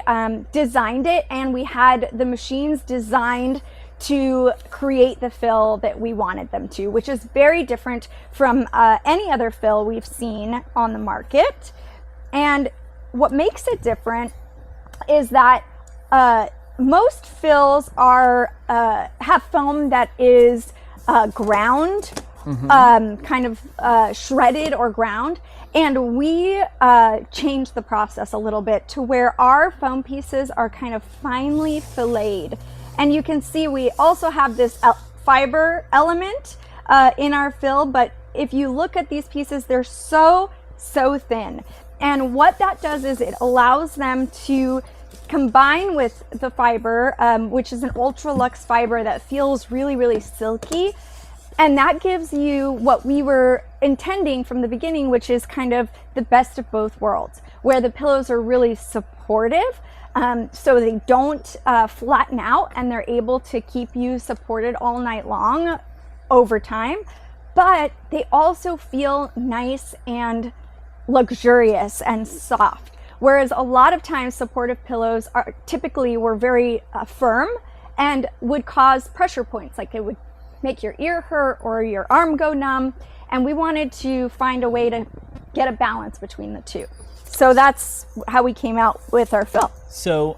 designed it, and we had the machines designed to create the fill that we wanted them to, which is very different from any other fill we've seen on the market. And what makes it different is that most fills are have foam that is ground, kind of shredded or ground, and we changed the process a little bit to where our foam pieces are kind of finely filleted. And you can see we also have this fiber element in our fill, but if you look at these pieces, they're so thin. And what that does is it allows them to combine with the fiber, which is an ultra luxe fiber that feels really silky. And that gives you what we were intending from the beginning, which is kind of the best of both worlds, where the pillows are really supportive, so they don't flatten out, and they're able to keep you supported all night long over time. But they also feel nice and luxurious and soft. Whereas a lot of times supportive pillows are typically were very firm and would cause pressure points, like it would make your ear hurt or your arm go numb. And we wanted to find a way to get a balance between the two. So that's how we came out with our fill. So,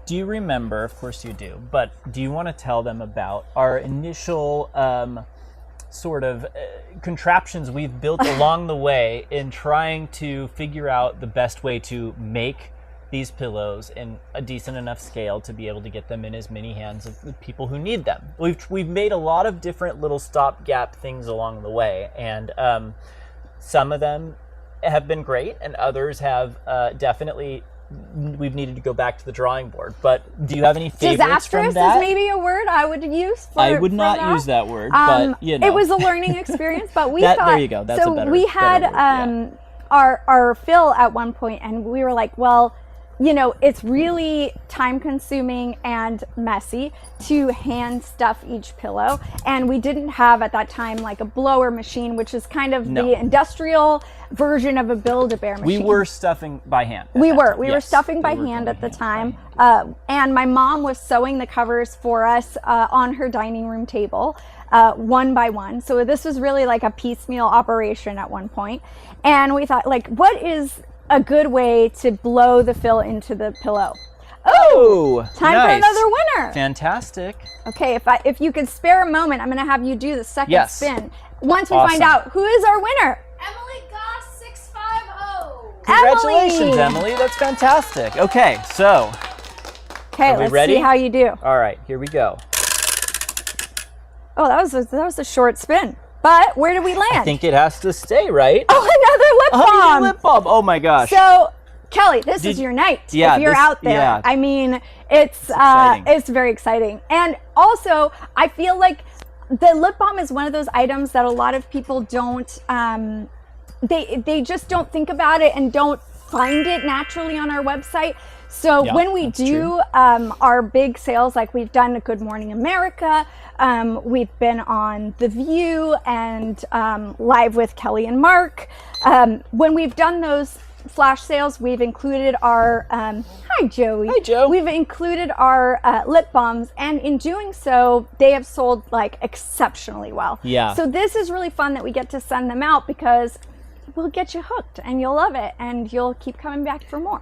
do you remember, of course you do, but do you want to tell them about our initial sort of contraptions we've built along the way in trying to figure out the best way to make these pillows in a decent enough scale to be able to get them in as many hands of the people who need them. We've made a lot of different little stopgap things along the way, and some of them have been great, and others have definitely we've needed to go back to the drawing board. But do you have any favorites Disastrous from that? is maybe a word I would use. I would not use that word, but you know. It was a learning experience, but we that, thought, there you go. That's so a better. we had better word, yeah. our fill at one point, and we were like, well, you know, it's really time consuming and messy to hand stuff each pillow, and we didn't have at that time like a blower machine, which is kind of the industrial version of a Build-A-Bear machine. We were stuffing by hand. We were stuffing by hand at the time, and my mom was sewing the covers for us on her dining room table, one by one. So this was really like a piecemeal operation at one point, and we thought, like, what is a good way to blow the fill into the pillow? Oh, time nice. for another winner. Fantastic. Okay, if you could spare a moment, I'm going to have you do the second spin. Once we Awesome. find out who is our winner. Emily Goss 650. Congratulations, Emily. That's fantastic. Okay, so Okay, are we let's ready? see how you do. All right, here we go. Oh, that was a short spin. But where did we land? I think it has to stay, right? Oh, another lip balm. Honeydew lip balm. Oh my gosh. So, Kelly, this is your night. Yeah, if you're out there, yeah. I mean, it's very exciting. And also, I feel like the lip balm is one of those items that a lot of people don't. They just don't think about it and don't find it naturally on our website. So when we do our big sales, like we've done a Good Morning America, we've been on The View and Live with Kelly and Mark. When we've done those flash sales, we've included our, hi Joey. Hi Joe. We've included our lip balms, and in doing so, they have sold like exceptionally well. Yeah. So this is really fun that we get to send them out because we'll get you hooked and you'll love it and you'll keep coming back for more.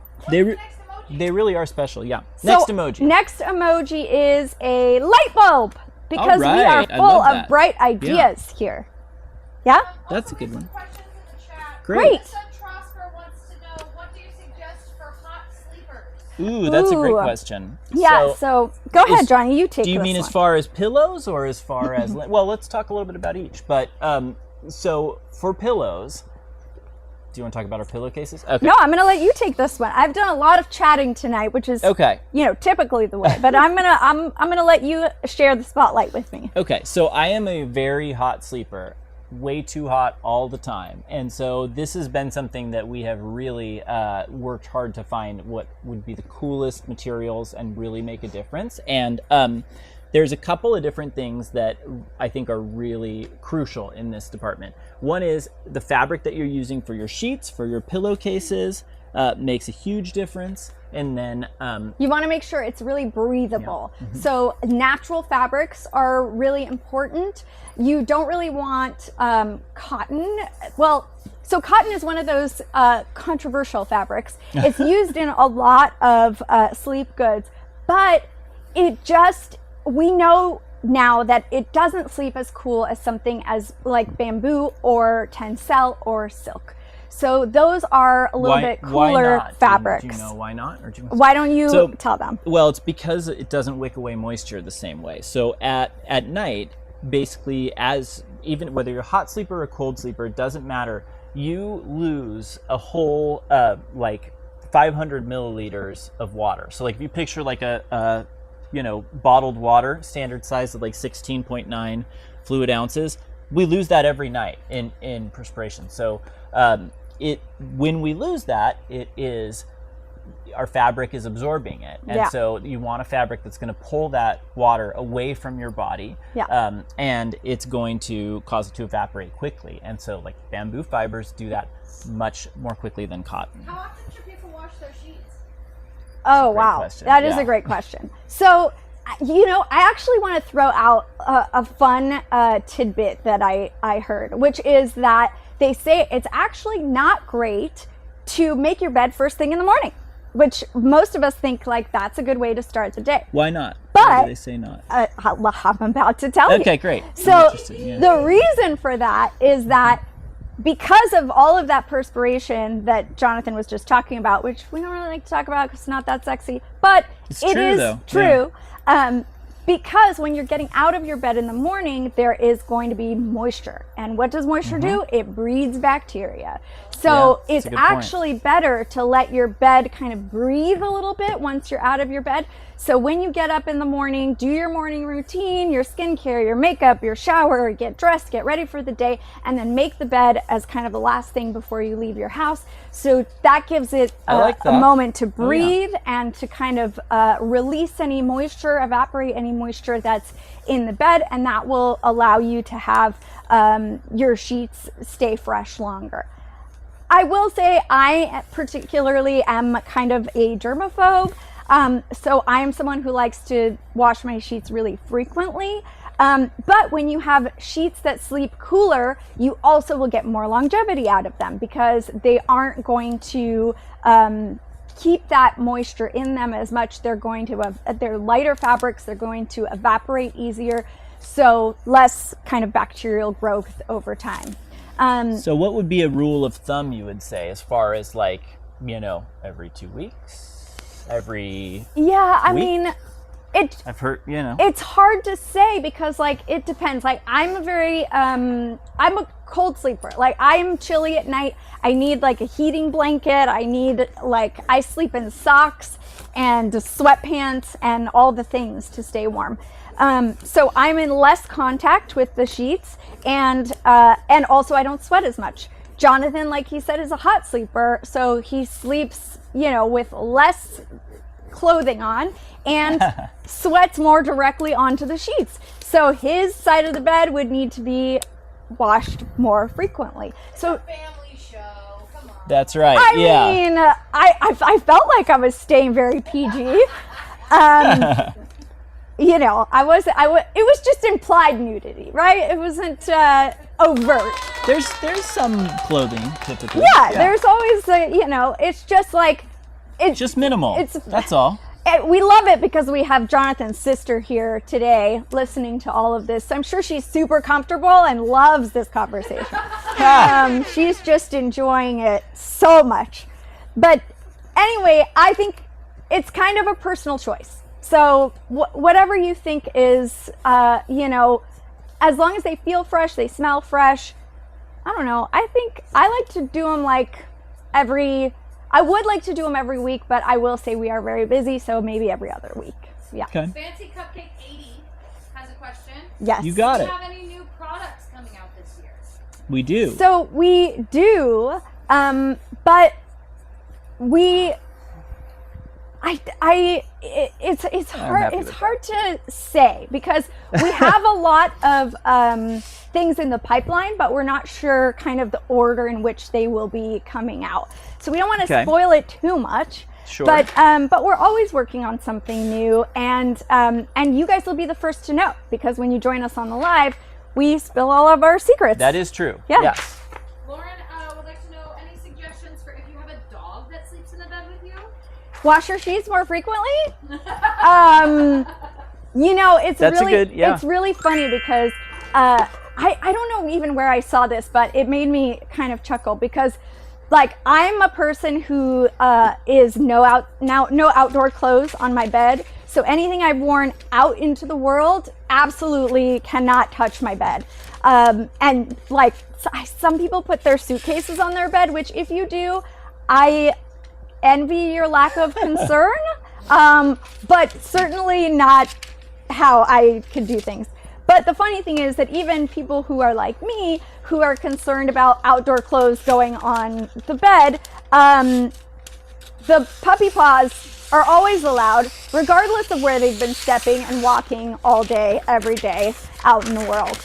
They really are special, yeah. So, Next emoji. Next emoji is a light bulb because we are Alright, I full love of that. bright ideas here. Yeah? That's a good one. Questions in the chat. Great. Son Trosper wants to know, what do you suggest for hot sleepers? Ooh, that's a great Ooh. question. Yeah, so go ahead, Johnny, you take Do you this mean one. as far as pillows or as far as... well, let's talk a little bit about each. But, so for pillows... Do you want to talk about our pillowcases? Okay. No, I'm going to let you take this one. I've done a lot of chatting tonight, which is typically the way. But I'm gonna let you share the spotlight with me. Okay, so I am a very hot sleeper, way too hot all the time, and so this has been something that we have really worked hard to find what would be the coolest materials and really make a difference. And there's a couple of different things that I think are really crucial in this department. One is the fabric that you're using for your sheets, for your pillowcases, makes a huge difference. And then you want to make sure it's really breathable. So natural fabrics are really important. You don't really want cotton. Well, so cotton is one of those controversial fabrics. It's used in a lot of sleep goods, but we know now that it doesn't sleep as cool as something as like bamboo or tencel or silk. So those are a little bit cooler fabrics. Do you know why not? Or why don't you tell them? Well, it's because it doesn't wick away moisture the same way. So at night, basically, even whether you're a hot sleeper or a cold sleeper, it doesn't matter. You lose a whole like 500 milliliters of water. So like if you picture like a bottled water, standard size of like 16.9 fluid ounces, we lose that every night in perspiration. So when we lose that, our fabric is absorbing it. And so you want a fabric that's going to pull that water away from your body. And it's going to cause it to evaporate quickly. And so like bamboo fibers do that much more quickly than cotton. How often should people wash their sheets? Oh, wow. Question. That is a great question. So, I actually want to throw out a fun tidbit that I heard, which is that they say it's actually not great to make your bed first thing in the morning, which most of us think like that's a good way to start the day. Why not? But why do they say not? I'm about to tell you. Okay, great. So the reason for that is that because of all of that perspiration that Jonathan was just talking about, which we don't really like to talk about because it's not that sexy, but It's it true, is though. true. Because when you're getting out of your bed in the morning, there is going to be moisture. And what does moisture do? It breeds bacteria. So Yeah, it's that's a good point. actually better to let your bed kind of breathe a little bit once you're out of your bed. So when you get up in the morning, do your morning routine, your skincare, your makeup, your shower, get dressed, get ready for the day, and then make the bed as kind of the last thing before you leave your house. So that gives it I like a that. moment to Oh, yeah. breathe and to kind of release any moisture, evaporate any moisture that's in the bed, and that will allow you to have your sheets stay fresh longer. I will say I particularly am kind of a germaphobe. So I am someone who likes to wash my sheets really frequently. But when you have sheets that sleep cooler, you also will get more longevity out of them because they aren't going to keep that moisture in them as much. They're going to, they're lighter fabrics, they're going to evaporate easier. So less kind of bacterial growth over time. So what would be a rule of thumb you would say as far as like, you know, every 2 weeks? Every Yeah, I week? mean, I've heard, you know. it's hard to say because like it depends. Like I'm a very I'm a cold sleeper. Like I'm chilly at night. I need like a heating blanket. I need like I sleep in socks and sweatpants and all the things to stay warm. So I'm in less contact with the sheets, and also I don't sweat as much. Jonathan, like he said, is a hot sleeper, so he sleeps, you know, with less clothing on and sweats more directly onto the sheets. So his side of the bed would need to be washed more frequently. So Family show. Come on. That's right. I yeah. mean, I felt like I was staying very PG. You know, it was just implied nudity, right? It wasn't overt. There's some clothing typically. Yeah, there's always you know, it's just like it's just minimal. That's all. we love it because we have Jonathan's sister here today listening to all of this. So I'm sure she's super comfortable and loves this conversation. She's just enjoying it so much. But anyway, I think it's kind of a personal choice. So whatever you think is, you know, as long as they feel fresh, they smell fresh. I don't know. I think I like to do them I would like to do them every week, but I will say we are very busy, so maybe every other week. Yeah. Okay. Fancy Cupcake 80 has a question. Yes. You got Do it. you have any new products coming out this year? We do. So we do, but it's hard. happy It's with hard to say because we have a lot of things in the pipeline, but we're not sure kind of the order in which they will be coming out. So we don't want to Okay. spoil it too much. Sure. But we're always working on something new, and you guys will be the first to know because when you join us on the live, we spill all of our secrets. That is true. Yeah. Yes. Lauren would like to know any suggestions for if you have a dog that sleeps in the bed with you? Wash your sheets more frequently. You know, it's That's a really good- yeah. it's really funny because I don't know even where I saw this, but it made me kind of chuckle because like I'm a person who is no outdoor clothes on my bed. So anything I've worn out into the world absolutely cannot touch my bed. And like some people put their suitcases on their bed, which if you do, I envy your lack of concern, but certainly not how I can do things. But the funny thing is that even people who are like me, who are concerned about outdoor clothes going on the bed, the puppy paws are always allowed, regardless of where they've been stepping and walking all day, every day out in the world.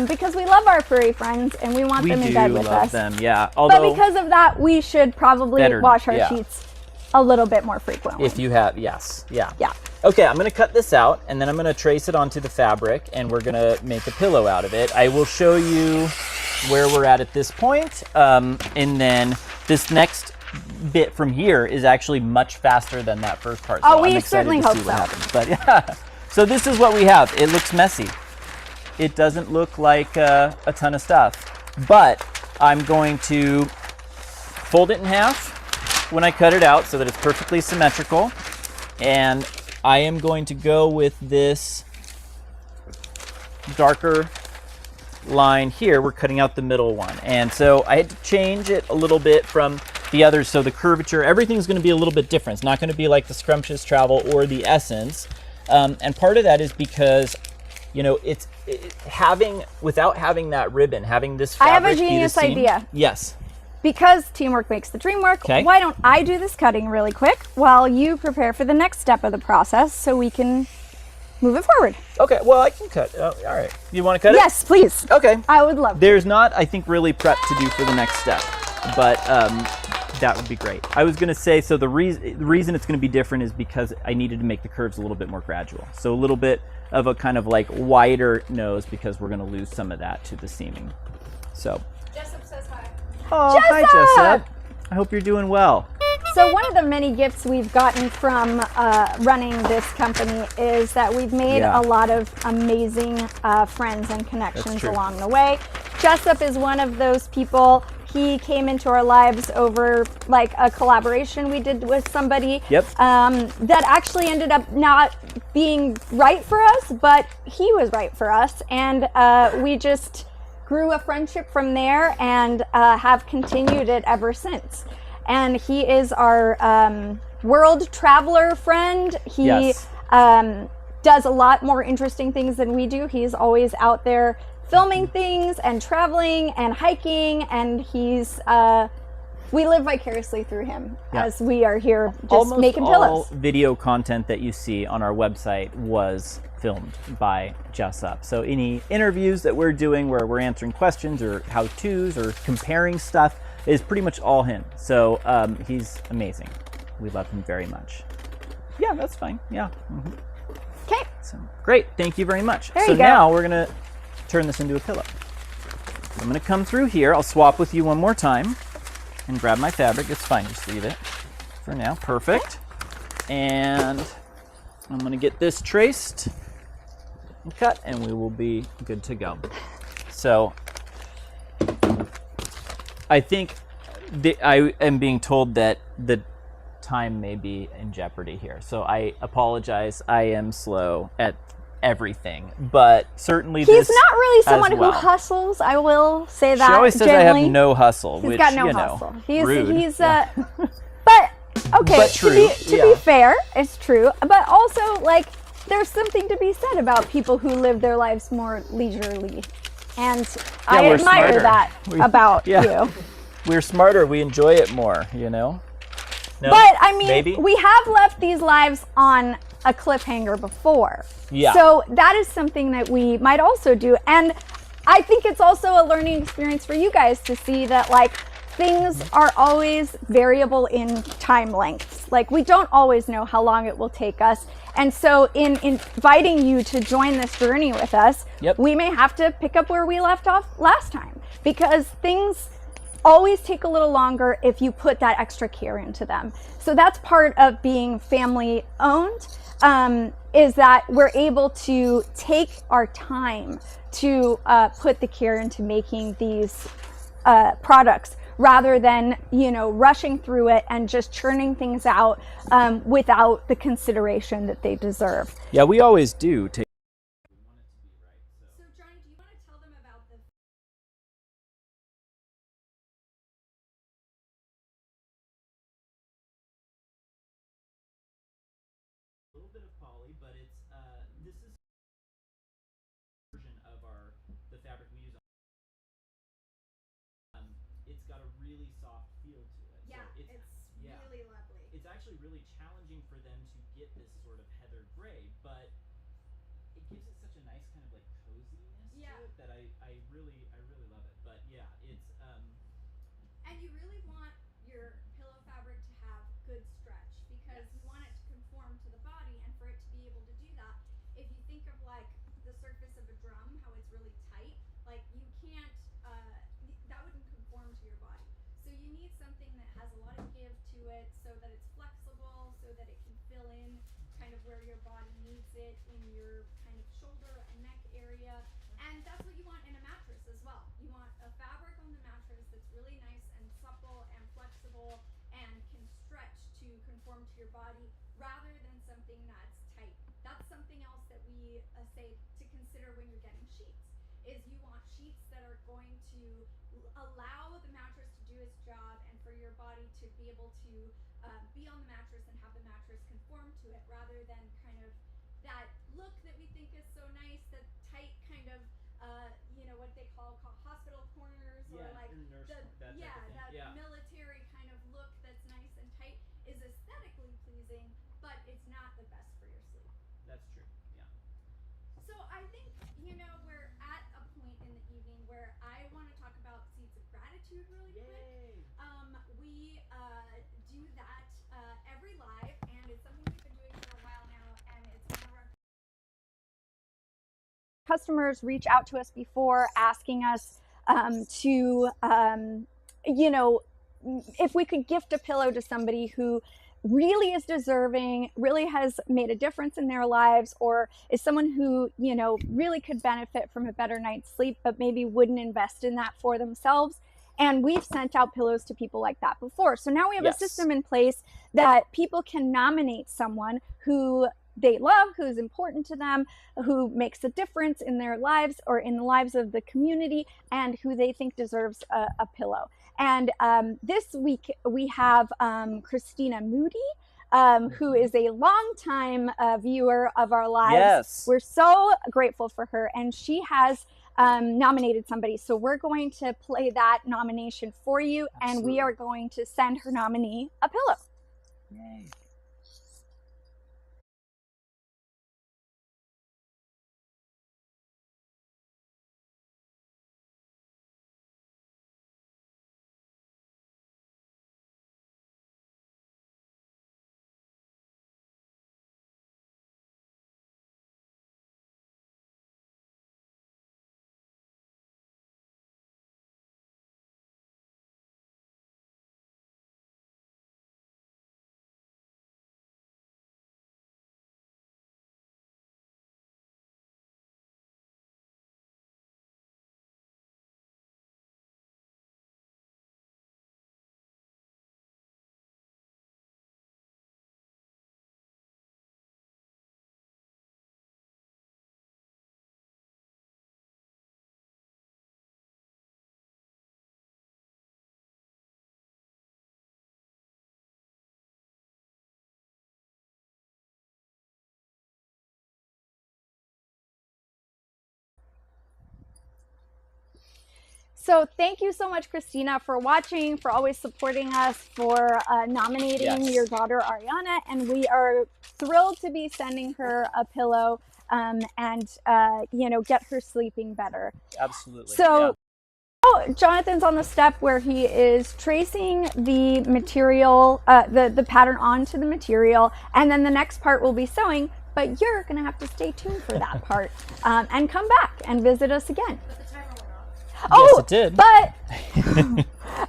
Because we love our furry friends and we want We them in do bed with love us. them. Yeah. But Although because of that, we should probably Better- wash our yeah. sheets a little bit more frequently. if you have, yes. Yeah. Yeah. Okay, I'm going to cut this out and then I'm going to trace it onto the fabric and we're going to make a pillow out of it. I will show you where we're at this point. And then this next bit from here is actually much faster than that first part. Oh, so we I'm excited certainly to hope see what so. happens. But yeah, so this is what we have. It looks messy. It doesn't look like a ton of stuff. But I'm going to fold it in half when I cut it out so that it's perfectly symmetrical. And I am going to go with this darker line here. We're cutting out the middle one. And so I had to change it a little bit from the others. So the curvature, everything's going to be a little bit different. It's not going to be like the Scrumptious Travel or the Essence. And part of that is because, you know, without having that ribbon, having this fabric. I have a be the genius seam. idea. Yes. Because teamwork makes the dream work, Okay. why don't I do this cutting really quick while you prepare for the next step of the process so we can move it forward? Okay, well, I can cut. Oh, all right. You want to cut Yes, please. it? Okay. I would love to. There's not, I think, really prep to do for the next step, but that would be great. I was going to say, so the reason it's going to be different is because I needed to make the curves a little bit more gradual. So a little bit of a kind of like wider nose because we're going to lose some of that to the seaming. So. Jessup says hi. Oh, hi, Jessup. I hope you're doing well. So one of the many gifts we've gotten from running this company is that we've made Yeah. a lot of amazing friends and connections true. along the way. Jessup is one of those people. He came into our lives over like a collaboration we did with somebody. Yep. That actually ended up not being right for us, but he was right for us. And we just grew a friendship from there and have continued it ever since. And he is our world traveler friend. He Yes. does a lot more interesting things than we do. He's always out there filming things and traveling and hiking, and he's we live vicariously through him as we are here just Almost making all pillows. video content that you see on our website was filmed by Jessup. So any interviews that we're doing where we're answering questions or how-tos or comparing stuff is pretty much all him. So he's amazing. We love him very much. Yeah, that's fine. Yeah. Okay. So great. Thank you very much. There so you go. now we're going to turn this into a pillow. I'm going to come through here. I'll swap with you one more time and grab my fabric. It's fine. Just leave it for now. Perfect. And I'm going to get this traced and cut, and we will be good to go. So I think I am being told that the time may be in jeopardy here. So I apologize. I am slow at everything, but certainly He's this not really someone as well. who hustles. I will say that. She always says gently. I have no hustle, He's which, got no you know, hustle. He's rude. but okay. But to true, be yeah. fair, it's true. But also, like, there's something to be said about people who live their lives more leisurely, and I we're admire smarter. that about you. We're smarter. We enjoy it more, you know? No? But I mean, Maybe? we have left these lives on a cliffhanger before. Yeah. So that is something that we might also do. And I think it's also a learning experience for you guys to see that, like, things are always variable in time lengths. Like, we don't always know how long it will take us. And so in inviting you to join this journey with us, Yep. we may have to pick up where we left off last time, because things always take a little longer if you put that extra care into them. So that's part of being family owned, is that we're able to take our time to put the care into making these products, rather than, you know, rushing through it and just churning things out without the consideration that they deserve. Yeah, we always do take. So, Johnny, do you want to tell them about the A little bit of poly, but it's this is version of the fabric we use. It's got a really soft feel to it. Yeah, So it's yeah. really lovely. It's actually really challenging for them to get this sort of heather gray, but it gives it such a nice kind of like coziness Yeah. to it that I really love it. But yeah, it's And you really want your pillow fabric to have good stretch, because you want it to conform to the body, and for it to be able to do that, if you think of like the surface of a drum, how it's really tight, like you can't, that wouldn't conform to your body. So you need something that has a lot of give to it, so that it's flexible, so that it can fill in kind of where your body needs it in your kind of shoulder and neck area. And that's what you want in a mattress as well. You want a fabric on the mattress conform to your body rather than something that's tight. That's something else that we say to consider when you're getting sheets, is you want sheets that are going to allow the mattress to do its job and for your body to be able to be on the mattress and have the mattress conform to it, rather than kind of that look that we think is so nice, that tight kind of what they call hospital corners, or like that military kind of look that's nice and tight is aesthetically pleasing, but it's not the best for your sleep. That's true. Yeah. So I think we're at a point in the evening where I want to talk about seeds of gratitude really quick. We do that every live, and it's something we've been doing for a while now, and it's one of our customers reach out to us before asking us if we could gift a pillow to somebody who really is deserving, really has made a difference in their lives, or is someone who really could benefit from a better night's sleep but maybe wouldn't invest in that for themselves. And we've sent out pillows to people like that before. So now we have a system in place that people can nominate someone who they love, who's important to them, who makes a difference in their lives or in the lives of the community, and who they think deserves a pillow. And this week we have Christina Moody, who is a longtime viewer of our lives. Yes. We're so grateful for her, and she has nominated somebody. So we're going to play that nomination for you. Absolutely. And we are going to send her nominee a pillow. Yay. So thank you so much, Christina, for watching, for always supporting us, for nominating your daughter, Ariana. And we are thrilled to be sending her a pillow and, get her sleeping better. Absolutely. So Jonathan's on the step where he is tracing the material, the pattern onto the material. And then the next part will be sewing. But you're going to have to stay tuned for that part and come back and visit us again. Yes, it did. But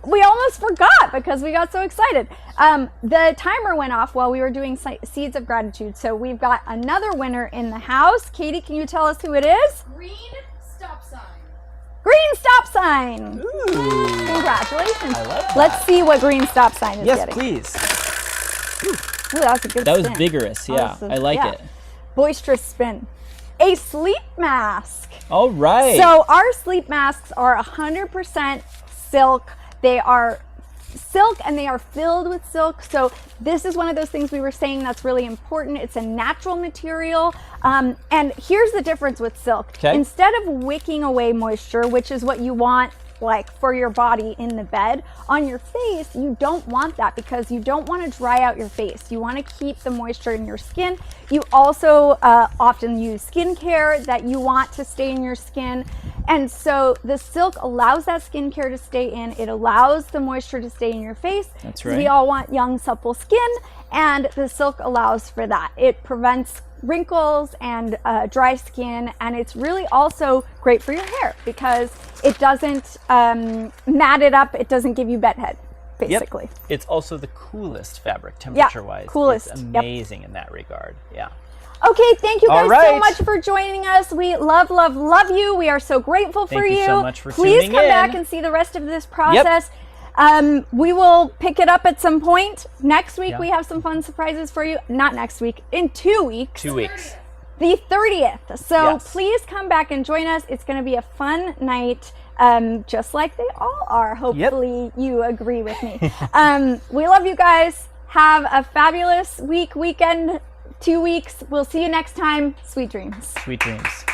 we almost forgot because we got so excited. The timer went off while we were doing Seeds of Gratitude. So we've got another winner in the house. Katie, can you tell us who it is? Green stop sign. Green stop sign. Ooh. Congratulations. I love that. Let's see what green stop sign is getting. Yes, please. Ooh, that was a good That spin. was vigorous. Yeah, I like it. Boisterous spin. A sleep mask. All right. So our sleep masks are 100% silk. They are silk and they are filled with silk. So this is one of those things we were saying that's really important. It's a natural material. And here's the difference with silk. Okay. Instead of wicking away moisture, which is what you want like for your body in the bed, on your face, you don't want that because you don't want to dry out your face. You want to keep the moisture in your skin. You also often use skincare that you want to stay in your skin. And so the silk allows that skincare to stay in. It allows the moisture to stay in your face. That's right. We all want young, supple skin, and the silk allows for that. It prevents wrinkles and dry skin, and it's really also great for your hair because it doesn't mat it up. It doesn't give you bedhead, basically. Yep. It's also the coolest fabric temperature-wise. Coolest. It's amazing in that regard. Yeah. Okay, thank you guys so right. much for joining us. We love, love, love you. We are so grateful for you. Thank you so much for Please tuning come in. back and see the rest of this process. We will pick it up at some point. Next week, Yeah. we have some fun surprises for you. Not next week, in 2 weeks. 2 weeks. The 30th. So Yes. please come back and join us. It's going to be a fun night, just like they all are. Hopefully you agree with me. We love you guys. Have a fabulous weekend, 2 weeks. We'll see you next time. Sweet dreams. Sweet dreams.